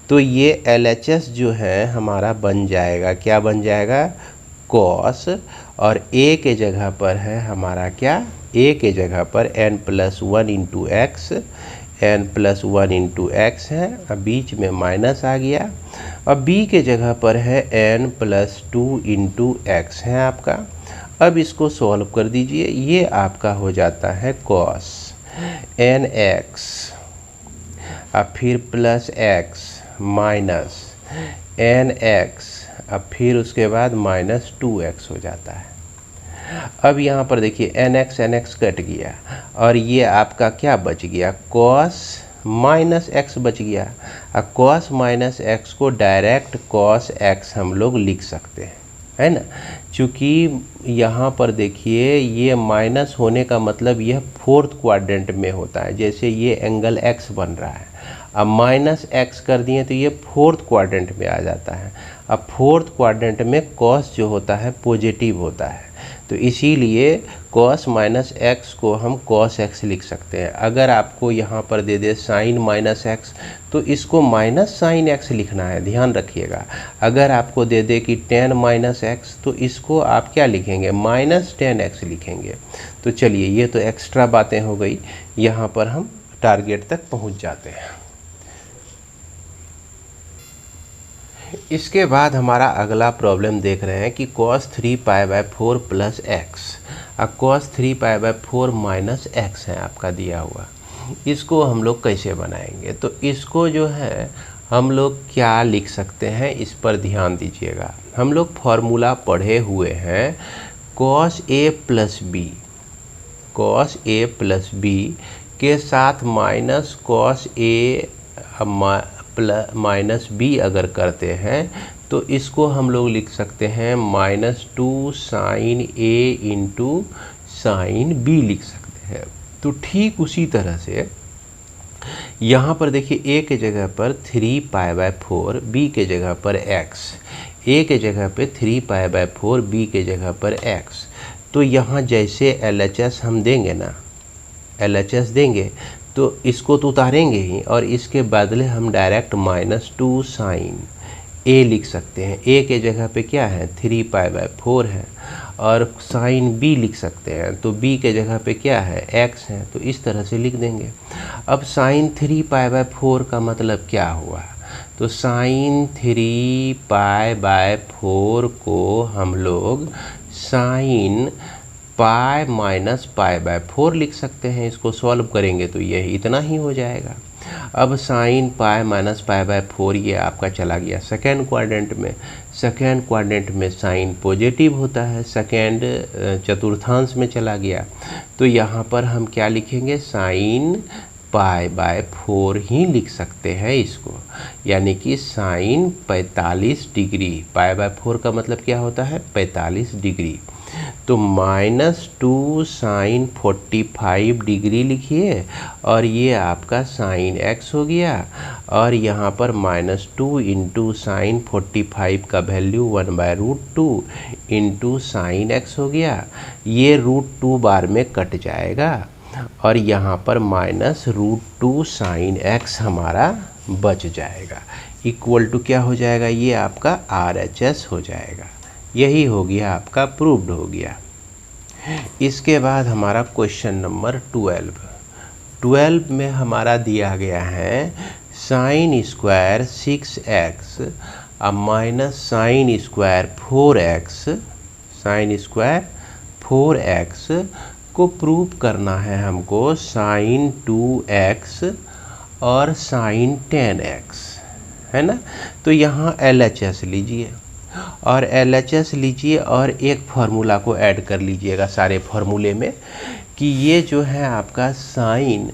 तो ये LHS जो है हमारा बन जाएगा, क्या बन जाएगा, कॉस, और ए के जगह पर है हमारा क्या, ए के जगह पर n plus 1 into x, n plus 1 into X है, अब बीच में माइनस आ गया, अब b के जगह पर है n प्लस 2 इंटू एक्स है आपका। अब इसको सॉल्व कर दीजिए, ये आपका हो जाता है कॉस nx, अब फिर प्लस x माइनस nx, अब फिर उसके बाद माइनस 2x हो जाता है। अब यहाँ पर देखिए nx कट गया और ये आपका क्या बच गया, कॉस माइनस एक्स बच गया। अब कॉस माइनस एक्स को डायरेक्ट कॉस एक्स हम लोग लिख सकते हैं, है ना। चूँकि यहाँ पर देखिए ये माइनस होने का मतलब यह फोर्थ क्वाड्रेंट में होता है, जैसे ये एंगल एक्स बन रहा है, अब माइनस एक्स कर दिए तो ये फोर्थ क्वाड्रेंट में आ जाता है। अब फोर्थ क्वाड्रेंट में कॉस जो होता है पॉजिटिव होता है, तो इसीलिए कॉस माइनस एक्स को हम कॉस एक्स लिख सकते हैं। अगर आपको यहाँ पर दे दे साइन माइनस एक्स तो इसको माइनस साइन एक्स लिखना है, ध्यान रखिएगा। अगर आपको दे दे कि टेन माइनस एक्स तो इसको आप क्या लिखेंगे, माइनस टेन एक्स लिखेंगे। तो चलिए ये तो एक्स्ट्रा बातें हो गई, यहाँ पर हम टारगेट तक पहुँच जाते हैं। इसके बाद हमारा अगला प्रॉब्लम देख रहे हैं कि cos 3π/4 प्लस एक्स, अब cos 3π/4 माइनस एक्स है आपका दिया हुआ, इसको हम लोग कैसे बनाएंगे। तो इसको जो है हम लोग क्या लिख सकते हैं, इस पर ध्यान दीजिएगा। हम लोग फॉर्मूला पढ़े हुए हैं cos a plus B, cos a plus B के साथ minus cos a minus B अगर करते हैं तो इसको हम लोग लिख सकते हैं -2 sign a into sine B लिख सकते हैं। तो ठीक उसी तरह से यहाँ पर देखिए a के जगह पर 3π/4, b के जगह पर x, a के जगह पे 3π/4, b के जगह पर x। तो यहाँ जैसे LHS हम देंगे ना, LHS देंगे तो इसको तो उतारेंगे ही, और इसके बदले हम डायरेक्ट -2 साइन a लिख सकते हैं। a के जगह पे क्या है 3π/4 है, और साइन b लिख सकते हैं, तो b के जगह पे क्या है x है, तो इस तरह से लिख देंगे। अब साइन 3π/4 का मतलब क्या हुआ, तो साइन 3π/4 को हम लोग साइन पाई माइनस π/4 लिख सकते हैं। इसको सॉल्व करेंगे तो यही इतना ही हो जाएगा। अब साइन पाई माइनस π/4 ये आपका चला गया सेकेंड क्वाड्रेंट में। सेकेंड क्वाड्रेंट में साइन पॉजिटिव होता है, सेकेंड चतुर्थांश में चला गया, तो यहाँ पर हम क्या लिखेंगे, साइन π/4 ही लिख सकते हैं इसको, यानी कि साइन 45 डिग्री। π/4 का मतलब क्या होता है 45 डिग्री। तो -2 साइन 45 डिग्री लिखिए, और ये आपका साइन x हो गया, और यहाँ पर -2 इंटू साइन 45 का वैल्यू 1/√2 इंटू साइन x हो गया। ये √2 बार में कट जाएगा, और यहाँ पर -√2 साइन x हमारा बच जाएगा, इक्वल टू क्या हो जाएगा, ये आपका RHS हो जाएगा। यही हो गया आपका प्रूव्ड हो गया। इसके बाद हमारा क्वेश्चन नंबर 12 में हमारा दिया गया है sine square 6x minus sine square 4x, sine square 4x को प्रूव करना है हमको साइन 2x और साइन 10x, है ना। तो यहाँ LHS लीजिए और LHS लीजिए, और एक फार्मूला को ऐड कर लीजिएगा सारे फार्मूले में, कि ये जो है आपका sine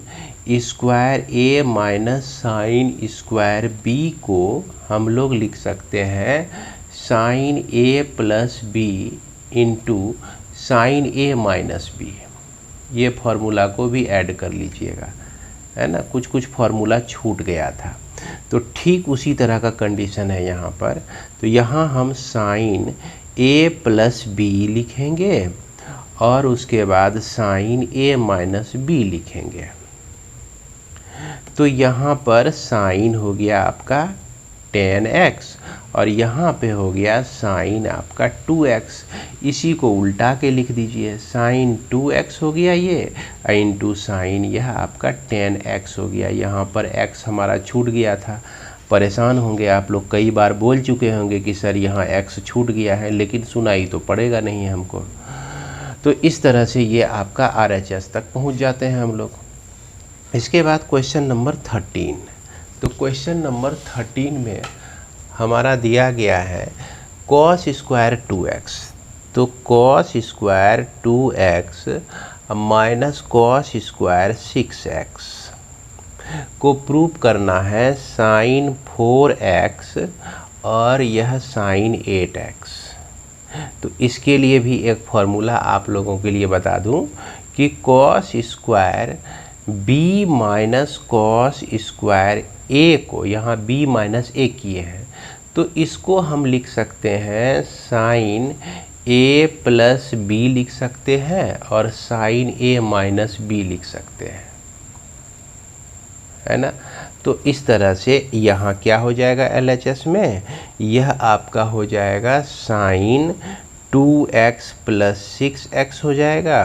square a minus sine square b को हम लोग लिख सकते हैं sine a plus b into sine a minus b। ये फार्मूला को भी ऐड कर लीजिएगा, है ना, कुछ फार्मूला छूट गया था। तो ठीक उसी तरह का कंडीशन है यहाँ पर। तो यहाँ हम साइन a प्लस b लिखेंगे, और उसके बाद साइन a माइनस b लिखेंगे। तो यहाँ पर साइन हो गया आपका 10x, और यहाँ पे हो गया साइन आपका 2x। इसी को उल्टा के लिख दीजिए, साइन 2x हो गया ये, इंटू साइन यह आपका 10x हो गया। यहाँ पर x हमारा छूट गया था, परेशान होंगे आप लोग, कई बार बोल चुके होंगे कि सर यहाँ x छूट गया है, लेकिन सुनाई तो पड़ेगा नहीं हमको। तो इस तरह से ये आपका RHS तक पहुँच जाते हैं हम लोग। इसके बाद क्वेश्चन नंबर 13। तो क्वेश्चन नंबर 13 में हमारा दिया गया है cos स्क्वायर 2x। तो cos square 2x minus cos square 6x। को प्रूव करना है साइन 4x और यह साइन 8x। तो इसके लिए भी एक फॉर्मूला आप लोगों के लिए बता दूं कि cos square b minus cos square a को यहाँ b माइनस a किए हैं, तो इसको हम लिख सकते हैं साइन a प्लस b लिख सकते हैं और साइन a माइनस b लिख सकते हैं, है ना। तो इस तरह से यहाँ क्या हो जाएगा LHS में, यह आपका हो जाएगा साइन 2x प्लस 6x हो जाएगा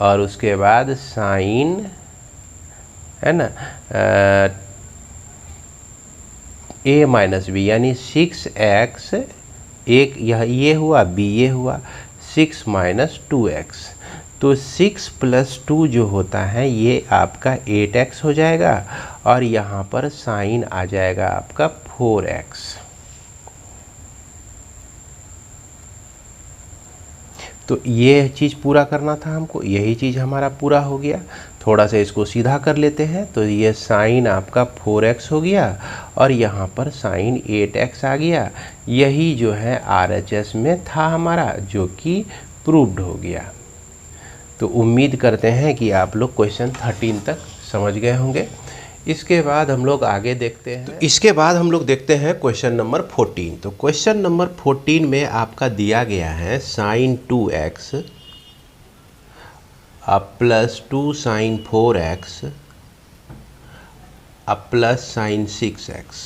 और उसके बाद साइन, है ना, a माइनस बी यानी 6x, एक यह ये हुआ b ये हुआ, 6 माइनस 2x, तो 6 प्लस 2 जो होता है ये आपका 8x हो जाएगा और यहाँ पर साइन आ जाएगा आपका 4x। तो ये चीज़ पूरा करना था हमको, यही चीज़ हमारा पूरा हो गया। थोड़ा सा इसको सीधा कर लेते हैं, तो ये साइन आपका 4x हो गया और यहाँ पर साइन 8x आ गया। यही जो है RHS में था हमारा, जो कि प्रूव्ड हो गया। तो उम्मीद करते हैं कि आप लोग क्वेश्चन 13 तक समझ गए होंगे। इसके बाद हम लोग आगे देखते हैं, तो इसके बाद हम लोग देखते हैं क्वेश्चन नंबर 14। तो क्वेश्चन नंबर 14 में आपका दिया गया है sine 2x plus 2 sine 4x plus sine 6x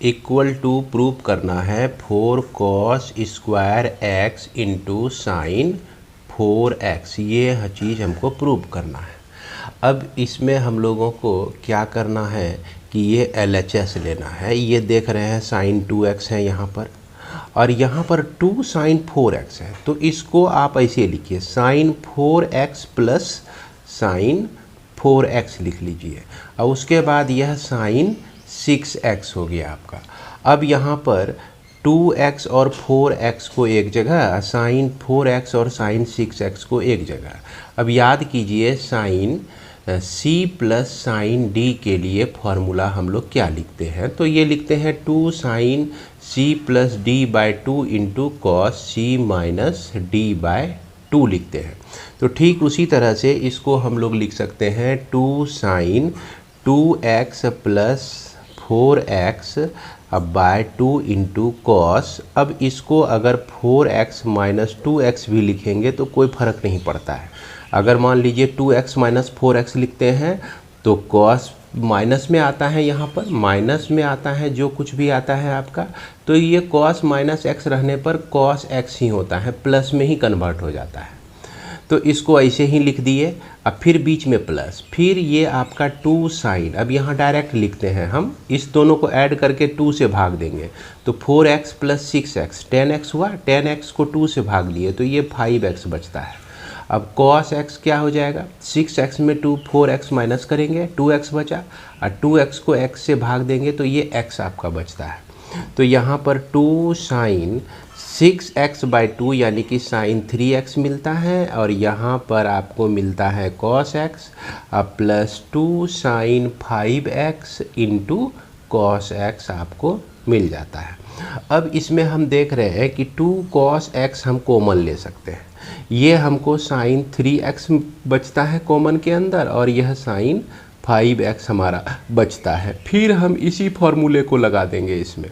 equal to prove करना है 4 cos square x into sine 4x। ये चीज़ हमको प्रूव करना है। अब इसमें हम लोगों को क्या करना है कि ये LHS लेना है। ये देख रहे हैं साइन 2x है यहाँ पर और यहाँ पर 2 साइन 4x है, तो इसको आप ऐसे लिखिए sign 4x plus sign 4x लिख लीजिए और उसके बाद यह साइन 6x हो गया आपका। अब यहाँ पर 2x और 4x को एक जगह, साइन 4x और साइन 6x को एक जगह। अब याद कीजिए sine c plus sine d के लिए फॉर्मूला हम लोग क्या लिखते हैं, तो ये लिखते हैं 2 sine c plus d by 2 into cos c minus d by 2 लिखते हैं। तो ठीक उसी तरह से इसको हम लोग लिख सकते हैं 2 साइन 2x प्लस 4x अब बाय 2 इंटू कॉस। अब इसको अगर 4x माइनस 2x भी लिखेंगे तो कोई फ़र्क नहीं पड़ता है। अगर मान लीजिए 2x माइनस 4x लिखते हैं तो कॉस माइनस में आता है, यहाँ पर माइनस में आता है जो कुछ भी आता है आपका, तो ये कॉस माइनस x रहने पर कॉस x ही होता है, प्लस में ही कन्वर्ट हो जाता है। तो इसको ऐसे ही लिख दिए, अब फिर बीच में प्लस, फिर ये आपका 2 साइन, अब यहाँ डायरेक्ट लिखते हैं हम, इस दोनों को ऐड करके 2 से भाग देंगे तो 4x प्लस 6x 10x हुआ, 10x को 2 से भाग लिए तो ये 5x बचता है। अब cos x क्या हो जाएगा, 6x में 4x माइनस करेंगे 2x बचा और 2x को x से भाग देंगे तो ये x आपका बचता है। तो यहाँ पर 2 साइन 6x बाई 2 यानी कि साइन 3x मिलता है और यहाँ पर आपको मिलता है cos x plus 2 sine 5x into cos x आपको मिल जाता है। अब इसमें हम देख रहे हैं कि 2 cos x हम कॉमन ले सकते हैं, ये हमको साइन 3x बचता है कॉमन के अंदर और यह साइन 5x हमारा बचता है। फिर हम इसी फॉर्मूले को लगा देंगे इसमें,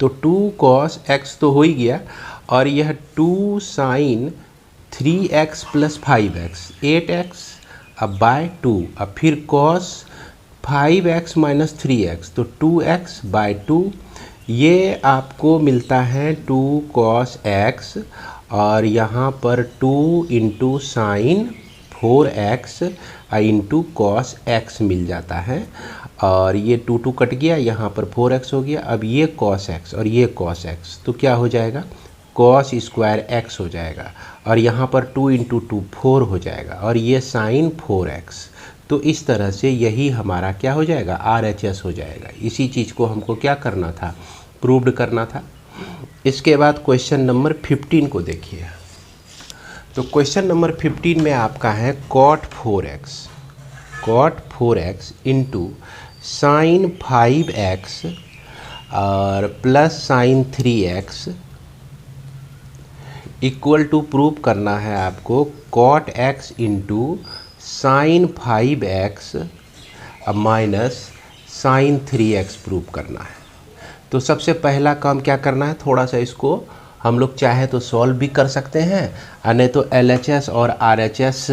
तो 2 cos x तो हो ही गया और यह 2 sign 3x plus 5x 8x अब बाय 2, अब फिर cos 5x माइनस 3x तो 2x बाय 2, ये आपको मिलता है 2 cos x और यहाँ पर 2 into sine 4x into cos x मिल जाता है और ये 2 कट गया, यहाँ पर 4x हो गया। अब ये cos x और ये cos x तो क्या हो जाएगा, cos स्क्वायर x हो जाएगा और यहाँ पर 2 इंटू 2 4 हो जाएगा और ये साइन 4x। तो इस तरह से यही हमारा क्या हो जाएगा, RHS हो जाएगा। इसी चीज़ को हमको क्या करना था, प्रूव्ड करना था। इसके बाद क्वेश्चन नंबर 15 को देखिए। तो क्वेश्चन नंबर 15 में आपका है cot 4x cot 4x into sine 5x और plus sine 3x equal to prove करना है आपको cot x into sine 5x minus sine 3x prove करना है। तो सबसे पहला काम क्या करना है, थोड़ा सा इसको हम लोग चाहे तो सॉल्व भी कर सकते हैं और नहीं तो LHS और RHS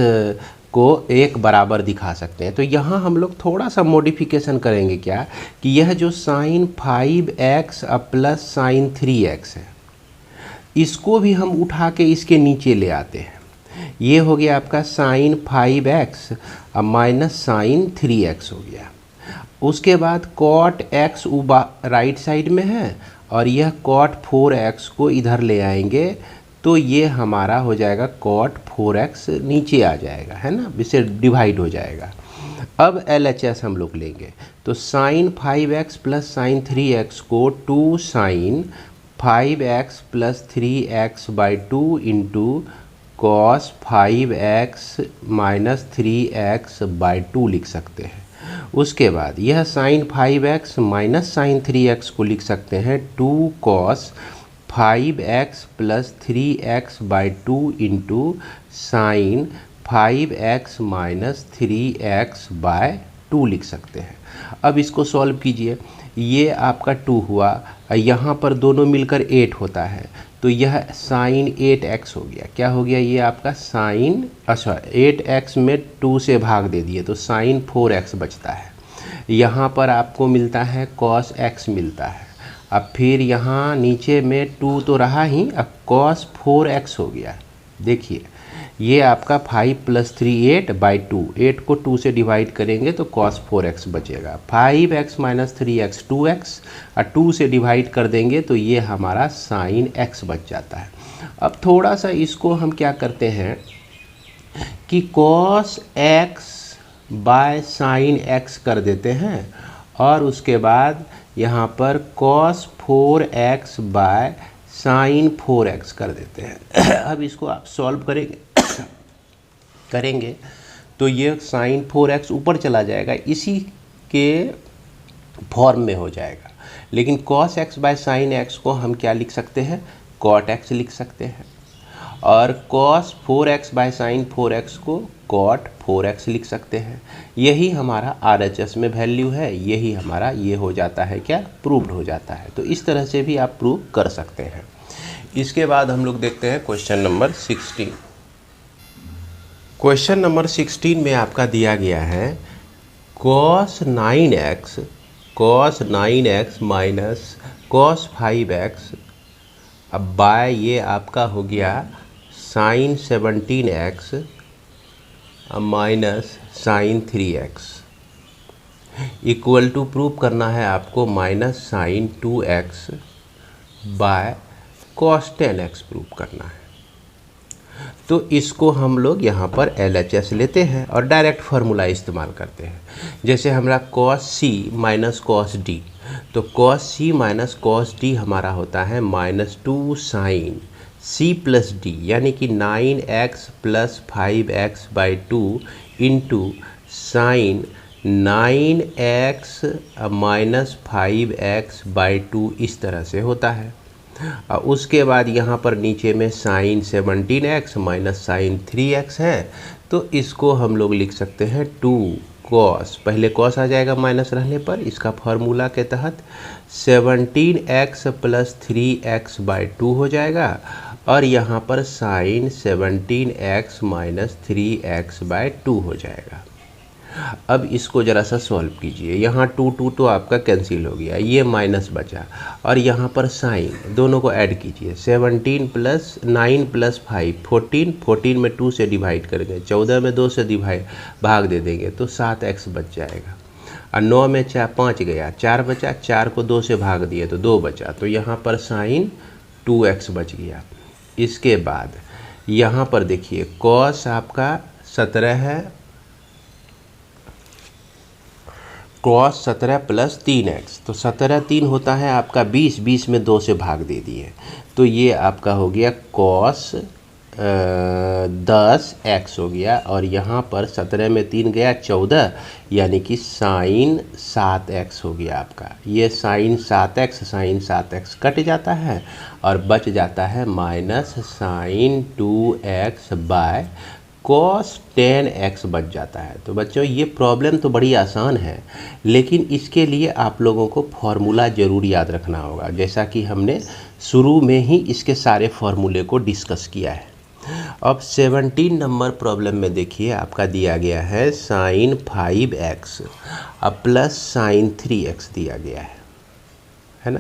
को एक बराबर दिखा सकते हैं। तो यहाँ हम लोग थोड़ा सा मॉडिफिकेशन करेंगे क्या कि यह जो sign 5x plus sine 3x है इसको भी हम उठा के इसके नीचे ले आते हैं। ये हो गया आपका sign 5x minus sine 3x हो गया। उसके बाद कॉट x राइट साइड में है और यह कॉट 4x को इधर ले आएंगे तो ये हमारा हो जाएगा कॉट 4x नीचे आ जाएगा, है ना, इससे डिवाइड हो जाएगा। अब LHS हम लोग लेंगे तो sign 5x plus sine 3x को 2 sine 5x plus 3x by 2 into cos 5x minus 3x by 2 लिख सकते हैं। उसके बाद यह sign 5x minus sine 3x को लिख सकते हैं 2 cos 5x plus 3x by 2 into sine 5x minus 3x by 2 लिख सकते हैं। अब इसको सॉल्व कीजिए, ये आपका 2 हुआ, यहाँ पर दोनों मिलकर 8 होता है तो यह साइन 8x हो गया। क्या हो गया, ये आपका साइन 8x में 2 से भाग दे दिए तो साइन 4x बचता है। यहाँ पर आपको मिलता है कॉस x मिलता है। अब फिर यहाँ नीचे में 2 तो रहा ही, अब कॉस 4x हो गया। देखिए ये आपका 5 प्लस 3 8 बाई 2, 8 को 2 से डिवाइड करेंगे तो कॉस 4x बचेगा। 5x माइनस 3x 2x और 2 से डिवाइड कर देंगे तो ये हमारा साइन x बच जाता है। अब थोड़ा सा इसको हम क्या करते हैं कि cos x by sine x कर देते हैं और उसके बाद यहाँ पर cos 4x by sine 4x कर देते हैं। अब इसको आप सॉल्व करेंगे तो ये साइन 4x ऊपर चला जाएगा, इसी के फॉर्म में हो जाएगा। लेकिन cos x by sine x को हम क्या लिख सकते हैं, कॉट x लिख सकते हैं और cos 4x by sine 4x को कॉट 4x लिख सकते हैं। यही हमारा RHS में वैल्यू है, यही हमारा ये हो जाता है क्या, प्रूव्ड हो जाता है। तो इस तरह से भी आप प्रूव कर सकते हैं। इसके बाद हम लोग देखते हैं क्वेश्चन नंबर 16। क्वेश्चन नंबर 16 में आपका दिया गया है cos 9x minus cos 5x अब बाय ये आपका हो गया sine 17x minus sine 3x equal to prove करना है आपको minus sine 2x by cos 10x prove करना है। तो इसको हम लोग यहाँ पर LHS लेते हैं और डायरेक्ट फार्मूला इस्तेमाल करते हैं। जैसे हमारा cos C minus cos D, तो cos C minus cos D हमारा होता है minus 2 sine C plus D यानी कि 9x plus 5x by 2 into sine 9x minus 5x by 2 इस तरह से होता है। उसके बाद यहाँ पर नीचे में sign 17x minus sine 3x है तो इसको हम लोग लिख सकते हैं 2 कॉस, पहले कॉस आ जाएगा माइनस रहने पर, इसका फार्मूला के तहत 17x प्लस 3x बाई 2 हो जाएगा और यहाँ पर sign 17x minus 3x by 2 हो जाएगा। अब इसको ज़रा सा सॉल्व कीजिए, यहाँ 2 तो आपका कैंसिल हो गया, ये माइनस बचा और यहाँ पर साइन, दोनों को ऐड कीजिए 17 प्लस 9 प्लस 5 14 में 2 से डिवाइड करेंगे, 14 में 2 से भाग दे देंगे तो 7x बच जाएगा और 9 में 5 गया, 4 बचा, 4 को 2 से भाग दिए तो 2 बचा, तो यहाँ पर साइन 2x बच गया। इसके बाद यहाँ पर देखिए कॉस आपका 17 है, कॉस 17 प्लस 3x तो 17 3 होता है आपका 20, 20 में 2 से भाग दे दिए तो ये आपका हो गया कॉस 10x हो गया, और यहाँ पर 17 में 3 गया 14, यानी कि साइन 7x हो गया आपका। ये साइन 7x कट जाता है और बच जाता है minus sine 2x by cos 10x बच जाता है। तो बच्चों ये प्रॉब्लम तो बड़ी आसान है, लेकिन इसके लिए आप लोगों को फॉर्मूला ज़रूर याद रखना होगा, जैसा कि हमने शुरू में ही इसके सारे फॉर्मूले को डिस्कस किया है। अब 17 नंबर प्रॉब्लम में देखिए आपका दिया गया है साइन 5x अब प्लस साइन 3x दिया गया है ना।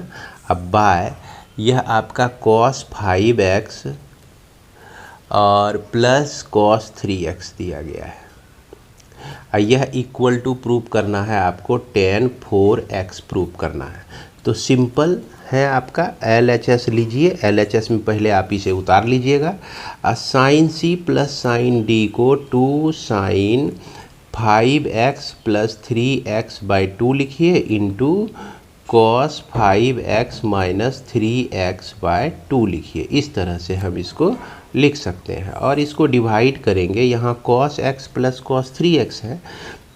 अब बाय यह आपका cos 5x और प्लस cos 3x दिया गया है, और यह इक्वल टू प्रूव करना है आपको tan 4x प्रूव करना है। तो सिंपल है आपका LHS लीजिए, LHS में पहले आप इसे उतार लीजिएगा। Sine C plus sine D को 2 sine 5x plus 3x by 2 लिखिए into cos 5x minus 3x by 2 लिखिए। इस तरह से हम इसको लिख सकते हैं, और इसको डिवाइड करेंगे। यहाँ cos x plus cos 3x है,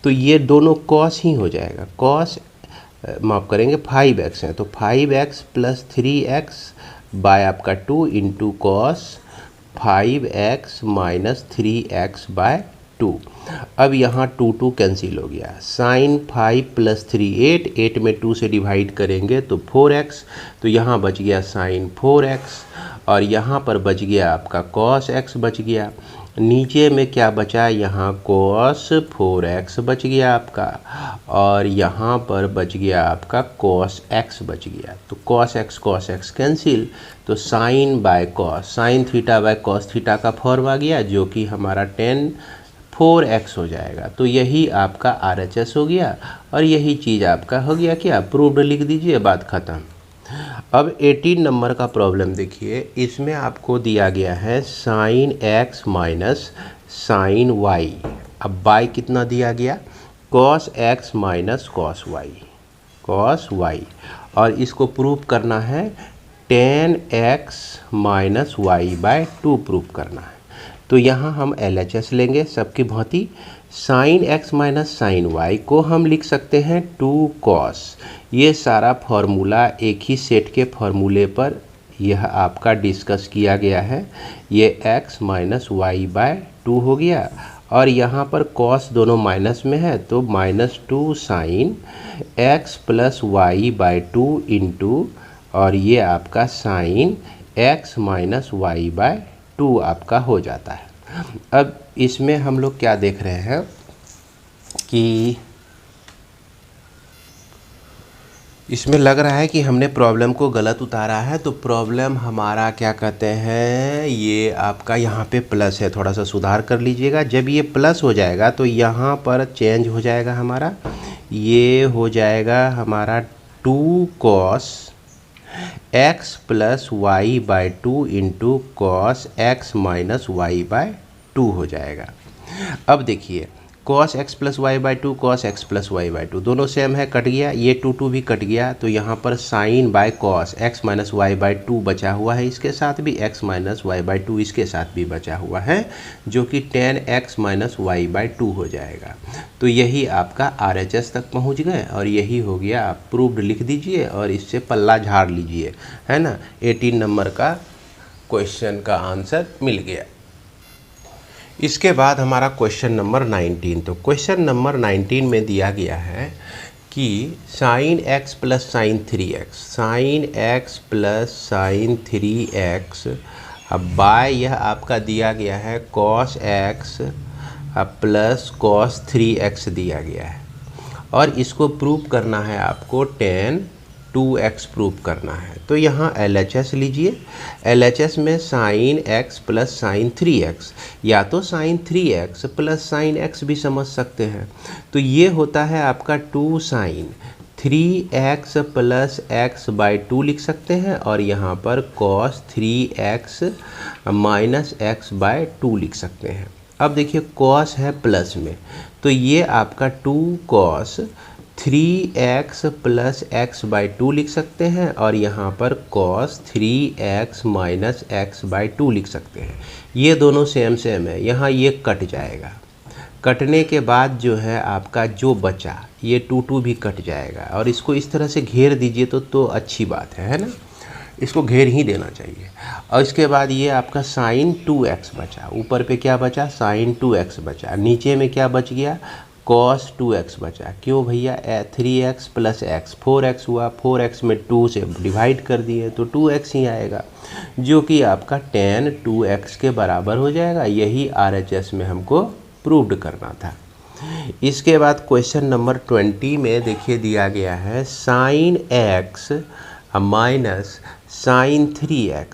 तो ये दोनों cos ही हो जाएगा। cos माफ़ करेंगे 5x है, तो 5x प्लस 3x बाय आपका 2 into cos 5x minus 3x by 2। अब यहाँ 2 कैंसिल हो गया। साइन 5 प्लस 3 8 में 2 से डिवाइड करेंगे तो 4x, तो यहाँ बच गया साइन 4x, और यहाँ पर बच गया आपका कॉस x बच गया। नीचे में क्या बचा, यहाँ cos 4x बच गया आपका, और यहाँ पर बच गया आपका cos x बच गया। तो cos x कैंसिल, तो sine by cos, sine theta by cos theta का फॉर्म आ गया, जो कि हमारा tan 4x हो जाएगा। तो यही आपका RHS हो गया, और यही चीज़ आपका हो गया कि आप प्रूव्ड लिख दीजिए, बात ख़त्म। अब 18 नंबर का प्रॉब्लम देखिए, इसमें आपको दिया गया है sine x minus sine y। अब बाय कितना दिया गया, cos x minus cos y, और इसको प्रूव करना है tan x minus y by 2 prove करना है। तो यहाँ हम LHS लेंगे सबकी भांति। Sine x minus sine y को हम लिख सकते हैं 2 cos। ये सारा फॉर्मूला एक ही सेट के फॉर्मूले पर यह आपका डिस्कस किया गया है। ये x माइनस वाई बाय 2 हो गया, और यहाँ पर cos दोनों माइनस में है, तो minus 2 sine x plus Y by 2 into, और ये आपका sine x minus Y by 2 आपका हो जाता है। अब इसमें हम लोग क्या देख रहे हैं कि इसमें लग रहा है कि हमने प्रॉब्लम को गलत उतारा है। तो प्रॉब्लम हमारा क्या कहते हैं, ये आपका यहाँ पे प्लस है, थोड़ा सा सुधार कर लीजिएगा। जब ये प्लस हो जाएगा तो यहाँ पर चेंज हो जाएगा हमारा, ये हो जाएगा हमारा 2 cos x plus Y by 2 into cos X minus Y by 2 हो जाएगा। अब देखिए cos x plus Y by 2 cos x plus Y by 2 दोनों सेम है, कट गया, ये 2 भी कट गया। तो यहाँ पर sine by cos x minus Y by 2 बचा हुआ है, इसके साथ भी x माइनस वाई बाई 2 इसके साथ भी बचा हुआ है, जो कि tan x minus Y by 2 हो जाएगा। तो यही आपका RHS तक पहुँच गए, और यही हो गया। आप प्रूव्ड लिख दीजिए और इससे पल्ला झाड़ लीजिए, है ना। 18 नंबर का क्वेश्चन का आंसर मिल गया। इसके बाद हमारा क्वेश्चन नंबर 19। तो क्वेश्चन नंबर 19 में दिया गया है कि sine x plus sine 3x, sine x plus sine 3x, अब बाय यह आपका दिया गया है cos x plus cos 3x दिया गया है, और इसको प्रूव करना है आपको tan 2x प्रूव करना है। तो यहाँ LHS लीजिए। LHS में sign x plus sine 3x, या तो sign 3x plus sign x भी समझ सकते हैं। तो ये होता है आपका 2 sign 3x plus x by 2 लिख सकते हैं, और यहाँ पर cos 3x minus x by 2 लिख सकते हैं। अब देखिए cos है प्लस में, तो ये आपका 2 cos 3x plus x by 2 लिख सकते हैं और यहाँ पर cos 3x minus x by 2 लिख सकते हैं। ये दोनों सेम सेम है, यहाँ ये कट जाएगा। कटने के बाद जो है आपका जो बचा ये 2 भी कट जाएगा और इसको इस तरह से घेर दीजिए तो अच्छी बात है ना। इसको घेर ही देना चाहिए। और इसके बाद ये आपका साइन 2x बचा, ऊपर पे क्या बचा, साइन 2x बचा, नीचे में क्या बच गया, cos 2x बचा। क्यों भैया, 3x प्लस एक्स 4x हुआ, 4x में 2 से डिवाइड कर दिए तो 2x ही आएगा, जो कि आपका tan 2x के बराबर हो जाएगा। यही RHS में हमको प्रूव्ड करना था। इसके बाद क्वेश्चन नंबर 20 में देखिए दिया गया है sine x minus sine 3x।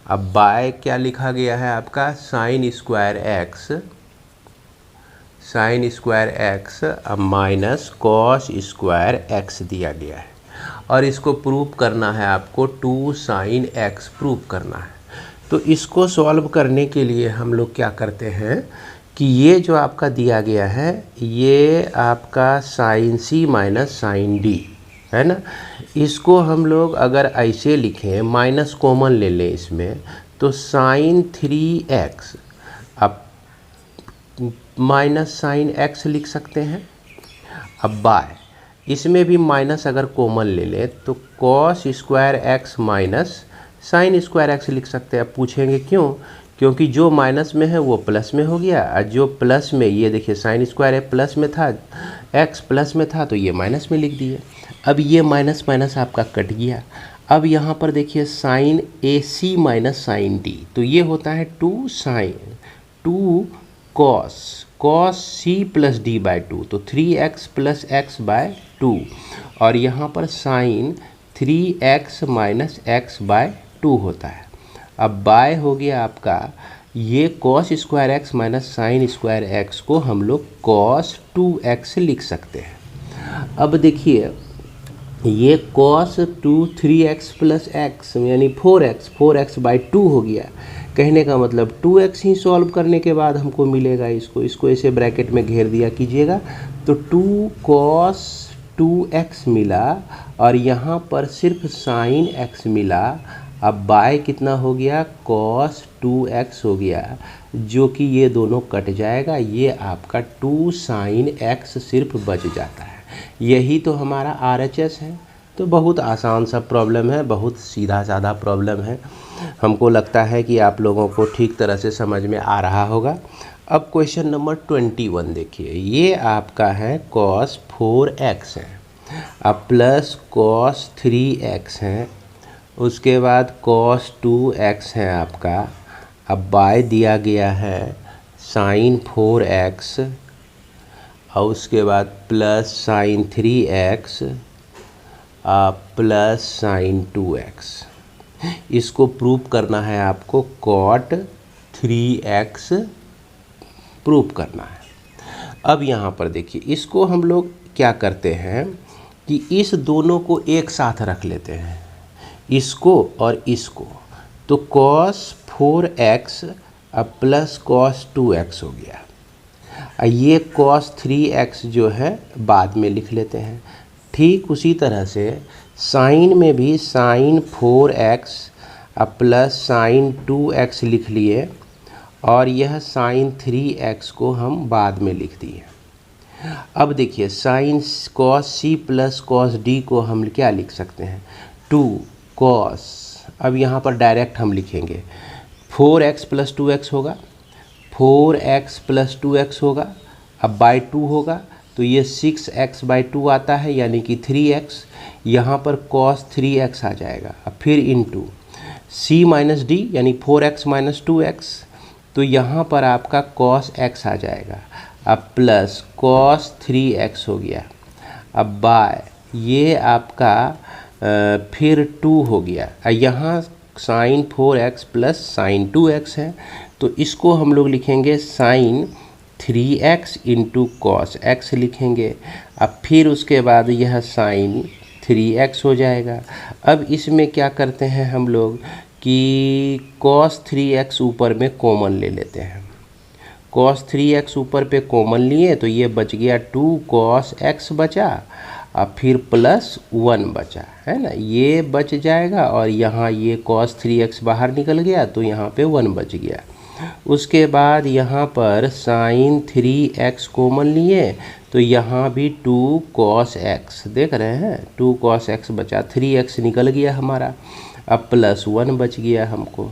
अब बाय क्या लिखा गया है आपका, sine square x minus cos square x दिया गया है और इसको प्रूव करना है आपको, 2 साइन x प्रूव करना है। तो इसको सॉल्व करने के लिए हम लोग क्या करते हैं कि ये जो आपका दिया गया है ये आपका sine c minus sine d है ना, इसको हम लोग अगर ऐसे लिखें, माइनस कॉमन ले लें इसमें, तो साइन 3x अब माइनस साइन x लिख सकते हैं। अब बाय इसमें भी माइनस अगर कॉमन ले लें तो cos square x minus sine square x लिख सकते हैं। अब पूछेंगे क्यों, क्योंकि जो माइनस में है वो प्लस में हो गया और जो प्लस में, ये देखिए साइन स्क्वायर है प्लस में था, एक्स प्लस में था तो ये माइनस में लिख दिए। अब ये माइनस माइनस आपका कट गया। अब यहाँ पर देखिए sine AC minus sine D, तो ये होता है 2 sine 2 cos C plus D by 2, तो 3x प्लस एक्स बाय 2 और यहाँ पर sign 3x minus x bye 2 होता है। अब बाय हो गया आपका, ये cos square x minus sine square x को हम लोग कॉस 2x लिख सकते हैं। अब देखिए ये कॉस 3x प्लस एक्स यानी 4x बाई 2 हो गया। कहने का मतलब 2x ही सॉल्व करने के बाद हमको मिलेगा। इसको ऐसे ब्रैकेट में घेर दिया कीजिएगा तो 2 cos 2x मिला और यहाँ पर सिर्फ साइन x मिला। अब बाय कितना हो गया, cos 2x हो गया, जो कि ये दोनों कट जाएगा। ये आपका 2 साइन x सिर्फ बच जाता है। यही तो हमारा RHS है। तो बहुत आसान सा प्रॉब्लम है, बहुत सीधा साधा प्रॉब्लम है। हमको लगता है कि आप लोगों को ठीक तरह से समझ में आ रहा होगा। अब क्वेश्चन नंबर 21 देखिए, ये आपका है cos 4x है, अब प्लस cos 3x है, उसके बाद cos 2x है आपका। अब बाय दिया गया है साइन 4x और उसके बाद plus sine 3x plus sign 2x। इसको प्रूव करना है आपको, cot 3x प्रूव करना है। अब यहाँ पर देखिए, इसको हम लोग क्या करते हैं कि इस दोनों को एक साथ रख लेते हैं, इसको और इसको, तो cos 4x अब प्लस cos 2x हो गया। ये cos 3x जो है बाद में लिख लेते हैं। ठीक उसी तरह से साइन में भी साइन 4x अब प्लस साइन 2x लिख लिए और यह साइन 3x को हम बाद में लिख दिए। अब देखिए sine cos C plus cos D को हम क्या लिख सकते हैं, 2 cos, अब यहाँ पर डायरेक्ट हम लिखेंगे 4x प्लस 2x होगा, 4x प्लस 2x होगा, अब बाई 2 होगा तो ये 6x बाई 2 आता है यानी कि 3x, यहाँ पर cos 3x आ जाएगा। अब फिर इनटू C माइनस D यानी 4x माइनस 2x, तो यहाँ पर आपका cos x आ जाएगा। अब प्लस cos 3x हो गया। अब बाय ये आपका फिर 2 हो गया। यहाँ sign 4x plus sign 2x है तो इसको हम लोग लिखेंगे sign 3x into cos x लिखेंगे। अब फिर उसके बाद यह साइन 3x हो जाएगा। अब इसमें क्या करते हैं हम लोग कि cos 3x ऊपर में कॉमन ले लेते हैं, cos 3x ऊपर पे कॉमन लिए तो ये बच गया 2 cos x बचा, और फिर +1 बचा, है ना, ये बच जाएगा। और यहाँ ये cos 3x बाहर निकल गया तो यहाँ पे 1 बच गया। उसके बाद यहाँ पर sin 3x कॉमन लिए तो यहाँ भी 2 cos x, देख रहे हैं 2 cos x बचा, 3x निकल गया हमारा, अब +1 बच गया हमको।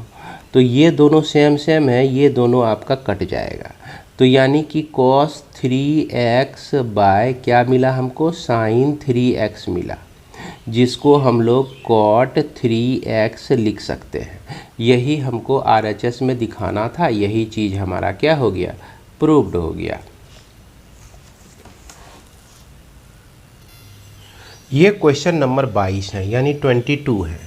तो ये दोनों सेम सेम है, ये दोनों आपका कट जाएगा। तो यानी कि cos 3x बाय क्या मिला हमको, sin 3x मिला, जिसको हम लोग cot 3x लिख सकते हैं। यही हमको RHS में दिखाना था, यही चीज़ हमारा क्या हो गया, प्रूव्ड हो गया। ये क्वेश्चन नंबर 22 है, यानी 22 है,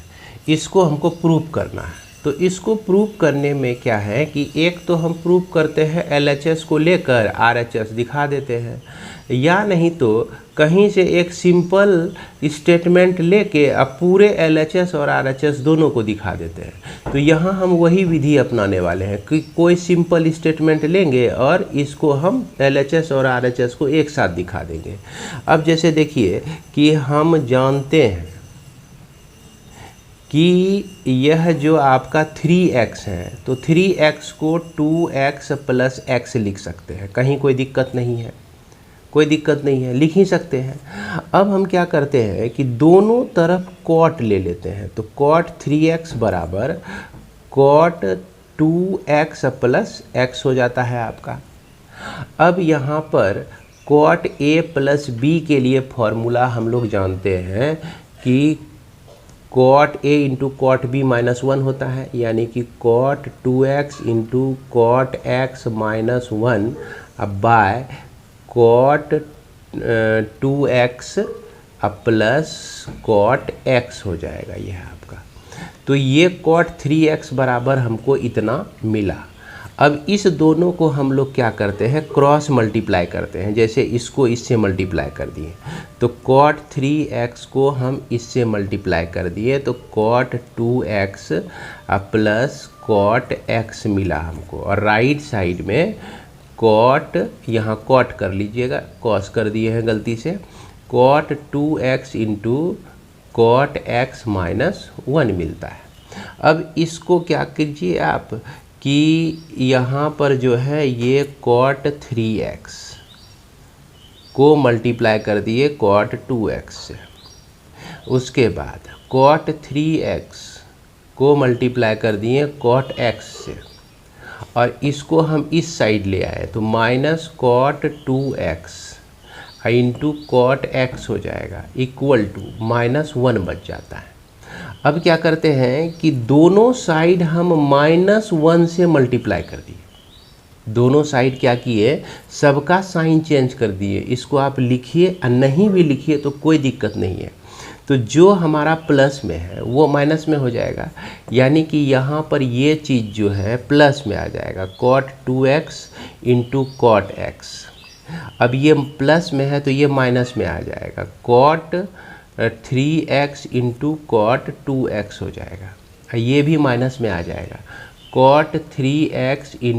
इसको हमको प्रूव करना है। तो इसको प्रूव करने में क्या है कि एक तो हम प्रूव करते हैं LHS को लेकर RHS दिखा देते हैं, या नहीं तो कहीं से एक सिंपल स्टेटमेंट लेके अब पूरे LHS और RHS दोनों को दिखा देते हैं। तो यहाँ हम वही विधि अपनाने वाले हैं कि कोई सिंपल स्टेटमेंट लेंगे और इसको हम LHS और RHS को एक साथ दिखा देंगे। अब जैसे देखिए कि हम जानते हैं कि यह जो आपका 3x है, तो 3x को 2x + x लिख सकते हैं, कहीं कोई दिक्कत नहीं है, कोई दिक्कत नहीं है, लिख ही सकते हैं। अब हम क्या करते हैं कि दोनों तरफ cot ले लेते हैं, तो cot 3x बराबर cot 2x + x हो जाता है आपका। अब यहाँ पर cot a + b के लिए फॉर्मूला हम लोग जानते हैं कि cot a × cot b -1 होता है, यानी कि cot 2x × cot x -1 by cot 2x + cot x हो जाएगा यह आपका। तो ये cot 3x बराबर हमको इतना मिला। अब इस दोनों को हम लोग क्या करते हैं, क्रॉस मल्टीप्लाई करते हैं। जैसे इसको इससे मल्टीप्लाई कर दिए तो cot 3x को हम इससे मल्टीप्लाई कर दिए तो cot 2x + cot x मिला हमको। और राइट साइड में cot, यहाँ cot कर लीजिएगा, cos कर दिए हैं गलती से, cot 2x × cot x -1 मिलता है। अब इसको क्या कीजिए आप कि यहाँ पर जो है ये cot 3x को मल्टीप्लाई कर दिए cot 2x से, उसके बाद cot 3x को मल्टीप्लाई कर दिए cot x से, और इसको हम इस साइड ले आए तो -cot 2x × cot x हो जाएगा इक्वल टू -1 बच जाता है। अब क्या करते हैं कि दोनों साइड हम -1 से मल्टीप्लाई कर दिए, दोनों साइड क्या किए, सबका साइन चेंज कर दिए। इसको आप लिखिए और नहीं भी लिखिए तो कोई दिक्कत नहीं है। तो जो हमारा प्लस में है वो माइनस में हो जाएगा, यानी कि यहाँ पर ये चीज़ जो है प्लस में आ जाएगा, cot 2x × cot x। अब ये प्लस में है तो ये माइनस में आ जाएगा, cot 3x × cot 2x हो जाएगा, ये भी माइनस में आ जाएगा, cot 3x ×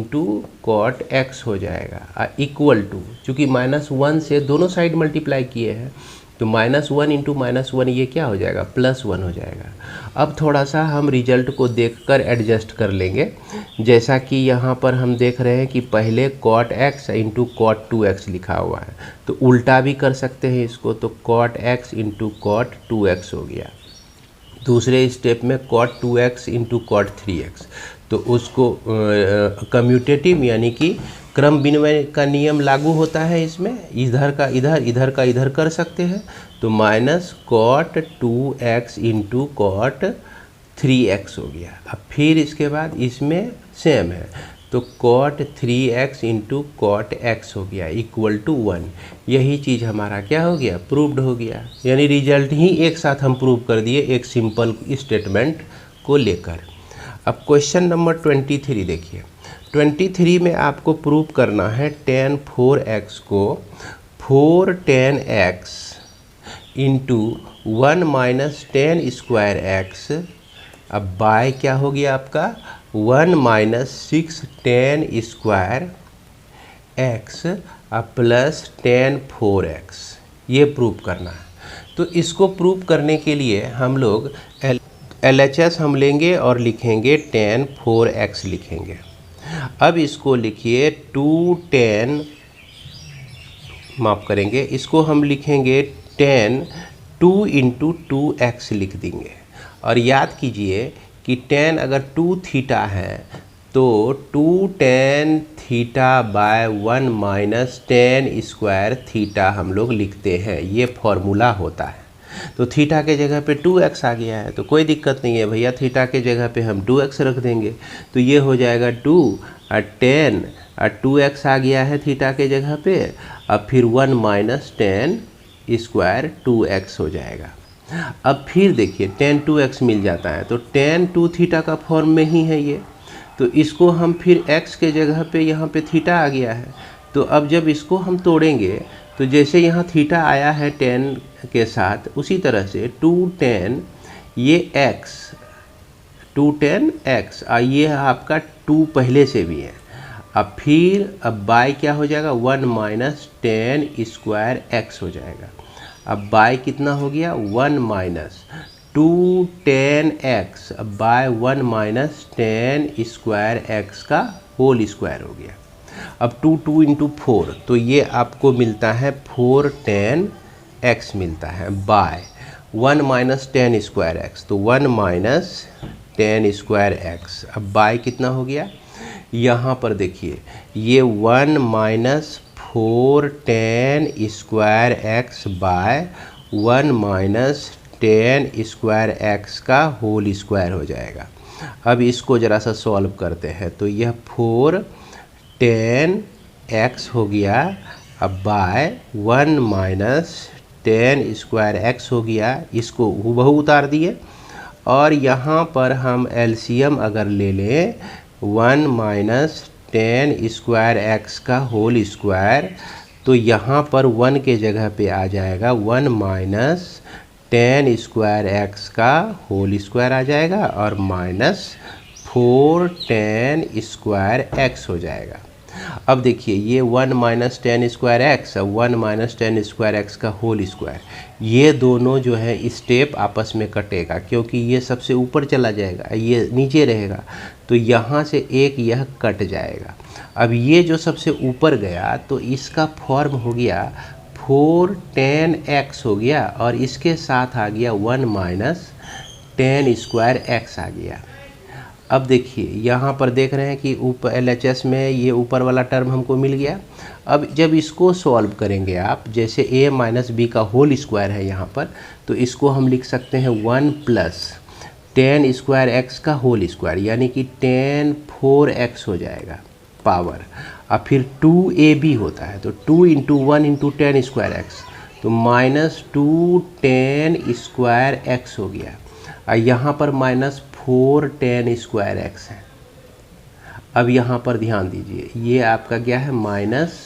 cot x हो जाएगा इक्वल टू, चूँकि -1 से दोनों साइड मल्टीप्लाई किए हैं तो -1 × -1 ये क्या हो जाएगा, +1 हो जाएगा। अब थोड़ा सा हम रिजल्ट को देखकर एडजस्ट कर लेंगे। जैसा कि यहाँ पर हम देख रहे हैं कि पहले cot x × cot 2x लिखा हुआ है, तो उल्टा भी कर सकते हैं इसको, तो cot x × cot 2x हो गया। दूसरे स्टेप में cot 2x × cot 3x, तो उसको कम्यूटेटिव यानी कि क्रम विनिमय का नियम लागू होता है इसमें, इधर का इधर, इधर का इधर कर सकते हैं। तो -cot 2x × cot 3x हो गया। अब फिर इसके बाद इसमें सेम है, तो cot 3x × cot x हो गया इक्वल टू 1। यही चीज़ हमारा क्या हो गया, प्रूव्ड हो गया। यानी रिजल्ट ही एक साथ हम प्रूव कर दिए एक सिंपल स्टेटमेंट को लेकर। अब क्वेश्चन नंबर 23 देखिए। 23 में आपको प्रूव करना है tan 4x को 4 tan x × 1 - tan² x, अब बाय क्या हो गया आपका 1 - 6 tan² x plus ten 4x, ये प्रूव करना है। तो इसको प्रूव करने के लिए हम लोग LHS हम लेंगे और लिखेंगे टेन 4x लिखेंगे। अब इसको लिखिए 2 माफ़ करेंगे, इसको हम लिखेंगे 10 2 इंटू 2x लिख देंगे। और याद कीजिए कि 10 अगर 2 थीटा है तो 2 tan theta by 1 minus 10 square theta हम लोग लिखते हैं, ये फॉर्मूला होता है। तो थीटा के जगह पे 2x आ गया है तो कोई दिक्कत नहीं है भैया, थीटा के जगह पे हम 2x रख देंगे। तो ये हो जाएगा 2 और 10 और 2x आ गया है थीटा के जगह पे, अब फिर 1 माइनस 10 स्क्वायर 2x हो जाएगा। अब फिर देखिए tan 2x मिल जाता है तो tan 2 थीटा का फॉर्म में ही है ये, तो इसको हम फिर x के जगह पे यहाँ पे थीटा आ गया है। तो अब जब इसको हम तोड़ेंगे तो जैसे यहाँ थीटा आया है tan के साथ, उसी तरह से 2 tan ये x 2 tan x और ये आपका 2 पहले से भी है। अब बाय क्या हो जाएगा 1 माइनस 10 स्क्वायर x हो जाएगा। अब बाय कितना हो गया 1 minus 2 tan x by 1 minus 10 square x का होल स्क्वायर हो गया। अब 2 इंटू 4 तो ये आपको मिलता है 4 tan x मिलता है बाय 1 माइनस 10 स्क्वायर x, तो 1 माइनस 10 स्क्वायर x। अब बाय कितना हो गया, यहाँ पर देखिए ये 1 minus 4 tan square x by 1 minus 10 square x का होल स्क्वायर हो जाएगा। अब इसको ज़रा सा सॉल्व करते हैं तो यह 4 tan x हो गया, अब बाय 1 माइनस 10 स्क्वायर x हो गया। इसको हूबहू उतार दिए और यहाँ पर हम एलसीएम अगर ले लें 1 माइनस 10 स्क्वायर x का होल स्क्वायर, तो यहाँ पर 1 के जगह पे आ जाएगा 1 माइनस 10 स्क्वायर x का होल स्क्वायर आ जाएगा और माइनस 4 tan स्क्वायर x हो जाएगा। अब देखिए ये 1 माइनस 10 स्क्वायर एक्स और 1 माइनस 10 स्क्वायर एक्स का होल स्क्वायर, ये दोनों जो है स्टेप आपस में कटेगा क्योंकि ये सबसे ऊपर चला जाएगा, ये नीचे रहेगा, तो यहाँ से एक यह कट जाएगा। अब ये जो सबसे ऊपर गया तो इसका फॉर्म हो गया 4 tan x हो गया और इसके साथ आ गया 1 माइनस 10 स्क्वायर x आ गया। अब देखिए यहाँ पर देख रहे हैं कि ऊपर LHS में ये ऊपर वाला टर्म हमको मिल गया। अब जब इसको सॉल्व करेंगे आप, जैसे a माइनस बी का होल स्क्वायर है यहाँ पर, तो इसको हम लिख सकते हैं 1 प्लस 10 स्क्वायर x का होल स्क्वायर, यानी कि tan 4x हो जाएगा पावर, और फिर 2ab होता है तो 2 इंटू 1 इंटू 10 स्क्वायर एक्स, तो माइनस 2 tan स्क्वायर x हो गया। और यहाँ पर माइनस 4 tan स्क्वायर x है। अब यहाँ पर ध्यान दीजिए ये आपका क्या है माइनस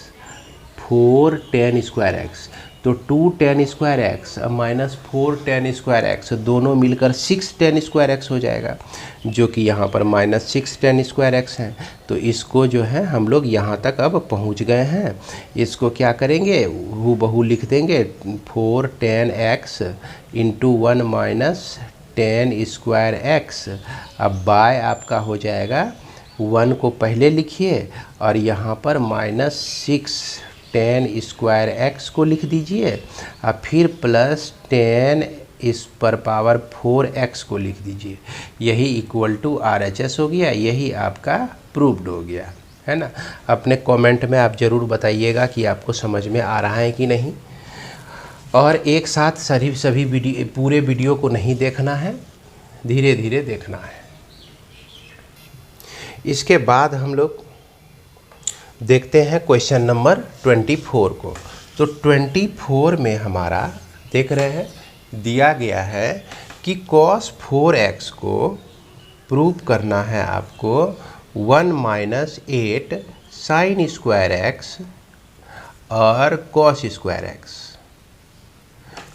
4 tan स्क्वायर x, तो 2 tan स्क्वायर x अब माइनस 4 tan स्क्वायर x दोनों मिलकर 6 tan स्क्वायर x हो जाएगा, जो कि यहाँ पर माइनस 6 tan स्क्वायर x है। तो इसको जो है हम लोग यहाँ तक अब पहुँच गए हैं। इसको क्या करेंगे हूबहू लिख देंगे 4 tan x into 1 minus 10 square x। अब बाय आपका हो जाएगा 1 को पहले लिखिए और यहाँ पर माइनस 6 tan स्क्वायर x को लिख दीजिए और फिर प्लस 10 इस पर पावर 4x को लिख दीजिए। यही इक्वल टू RHS हो गया, यही आपका प्रूव्ड हो गया है ना। अपने कमेंट में आप ज़रूर बताइएगा कि आपको समझ में आ रहा है कि नहीं। और एक साथ सभी पूरे वीडियो को नहीं देखना है, धीरे धीरे देखना है। इसके बाद हम लोग देखते हैं क्वेश्चन नंबर 24 को। तो 24 में हमारा देख रहे हैं दिया गया है कि cos 4x को प्रूव करना है आपको 1 माइनस 8 साइन स्क्वायर x और cos स्क्वायर x।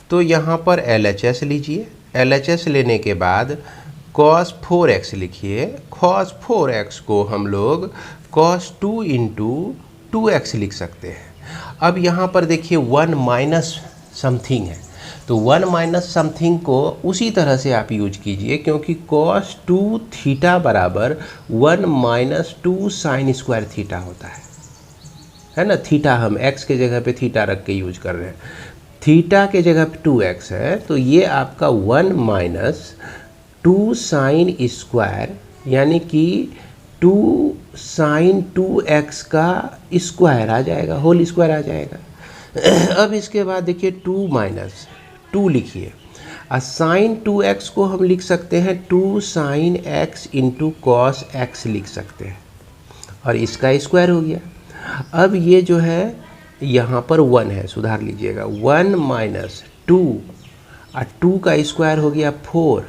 तो यहाँ पर LHS लीजिए, LHS लेने के बाद cos 4x लिखिए। cos 4x को हम लोग cos 2 इंटू 2x लिख सकते हैं। अब यहाँ पर देखिए 1 माइनस समथिंग है, तो 1 माइनस समथिंग को उसी तरह से आप यूज कीजिए, क्योंकि cos 2 थीटा बराबर 1 माइनस 2 साइन स्क्वायर थीटा होता है ना। थीटा हम x के जगह पे थीटा रख के यूज कर रहे हैं, थीटा के जगह पे 2x है, तो ये आपका 1 माइनस 2 साइन स्क्वायर यानी कि 2 साइन 2x का स्क्वायर आ जाएगा, होल स्क्वायर आ जाएगा। अब इसके बाद देखिए 2 माइनस 2 लिखिए, और साइन 2x को हम लिख सकते हैं 2 sine x into cos x लिख सकते हैं, और इसका स्क्वायर हो गया। अब ये जो है यहाँ पर 1 है, सुधार लीजिएगा, 1 माइनस 2 और 2 का स्क्वायर हो गया 4,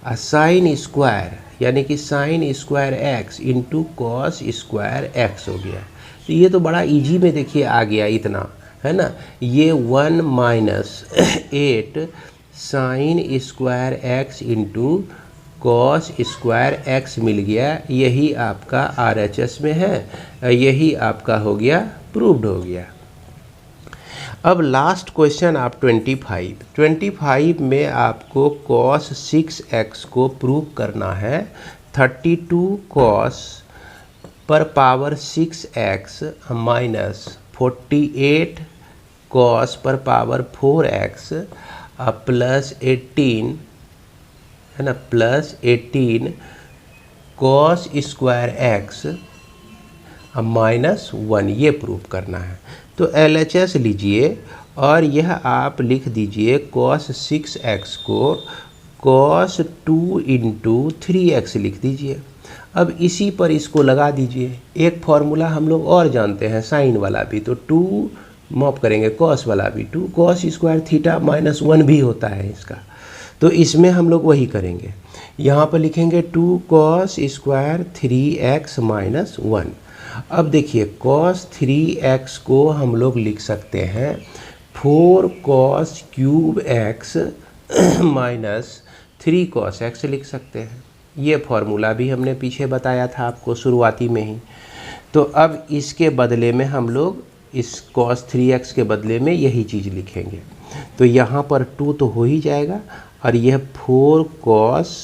और साइन स्क्वायर यानी कि sine square x into cos square x हो गया। तो ये तो बड़ा इजी में देखिए आ गया इतना, है ना। ये 1 minus 8 sine square x into cos square x मिल गया, यही आपका RHS में है, यही आपका हो गया, प्रूव्ड हो गया। अब लास्ट क्वेश्चन आप 25 में आपको cos 6x को प्रूव करना है। 32 cos पर पावर 6x माइनस 48 cos पर पावर 4x प्लस 18 है ना, plus 18 cos square x minus 1, ये प्रूव करना है। तो LHS लीजिए और यह आप लिख दीजिए cos 6x को cos 2 इंटू 3x लिख दीजिए। अब इसी पर इसको लगा दीजिए। एक फॉर्मूला हम लोग और जानते हैं साइन वाला भी, तो 2 मॉप करेंगे, cos वाला भी 2 cos स्क्वायर थीटा माइनस 1 भी होता है इसका, तो इसमें हम लोग वही करेंगे। यहाँ पर लिखेंगे 2 cos स्क्वायर 3x माइनस 1। अब देखिए cos 3x को हम लोग लिख सकते हैं 4 cos cube x minus 3 cos x लिख सकते हैं। ये फॉर्मूला भी हमने पीछे बताया था आपको शुरुआती में ही। तो अब इसके बदले में हम लोग इस cos 3x के बदले में यही चीज़ लिखेंगे। तो यहाँ पर 2 तो हो ही जाएगा, और यह 4 cos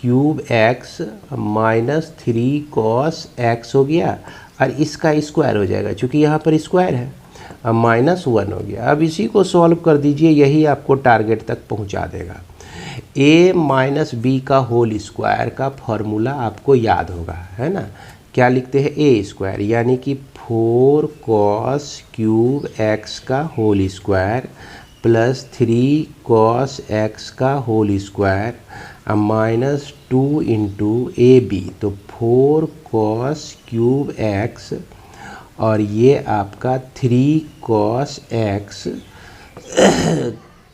cube x minus 3 cos x हो गया, और इसका स्क्वायर हो जाएगा, क्योंकि यहाँ पर स्क्वायर है, अब माइनस 1 हो गया। अब इसी को सॉल्व कर दीजिए, यही आपको टारगेट तक पहुँचा देगा। a माइनस बी का होल स्क्वायर का फॉर्मूला आपको याद होगा, है ना। क्या लिखते हैं, a स्क्वायर यानी कि 4 cos क्यूब x का whole square plus 3 cos x का whole square minus 2 into AB, तो 4 cos क्यूब x और ये आपका 3 cos x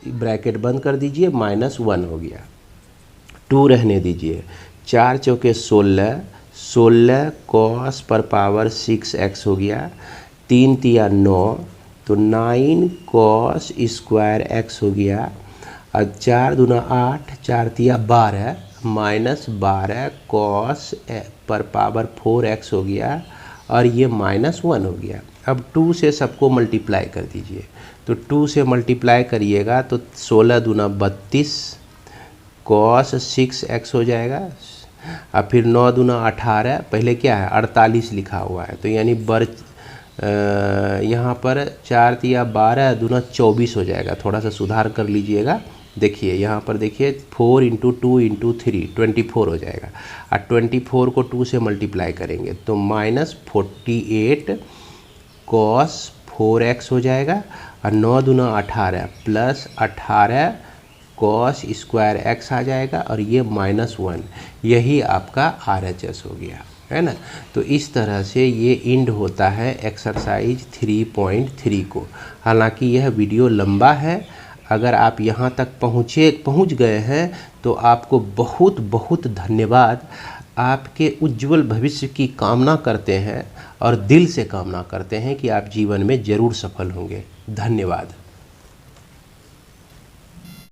ब्रैकेट बंद कर दीजिए, माइनस 1 हो गया। 2 रहने दीजिए, 4 चौके 16, 16 cos पर पावर 6x हो गया, 3 तिया 9, तो 9 cos स्क्वायर x हो गया, और 4 दूना 8, 4 तिया 12 माइनस 12 cos पर पावर 4x हो गया, और ये माइनस 1 हो गया। अब 2 से सबको मल्टीप्लाई कर दीजिए, तो 2 से मल्टीप्लाई करिएगा तो 16 दूना 32 cos 6x हो जाएगा, और फिर 9 दूना 18, पहले क्या है 48 लिखा हुआ है, तो यानी यहाँ पर 4 तिया 12 दूना 24 हो जाएगा। थोड़ा सा सुधार कर लीजिएगा, देखिए यहाँ पर देखिए 4 इंटू 2 इंटू 3 24 हो जाएगा, और 24 को 2 से मल्टीप्लाई करेंगे तो माइनस 48 cos 4x हो जाएगा, और 9 दूना 18 प्लस 18 cos स्क्वायर x आ जाएगा, और ये माइनस 1, यही आपका RHS हो गया, है ना। तो इस तरह से ये इंड होता है एक्सरसाइज 3.3 को। हालांकि यह वीडियो लंबा है, अगर आप यहाँ तक पहुँच गए हैं तो आपको बहुत बहुत धन्यवाद। आपके उज्जवल भविष्य की कामना करते हैं और दिल से कामना करते हैं कि आप जीवन में ज़रूर सफल होंगे। धन्यवाद।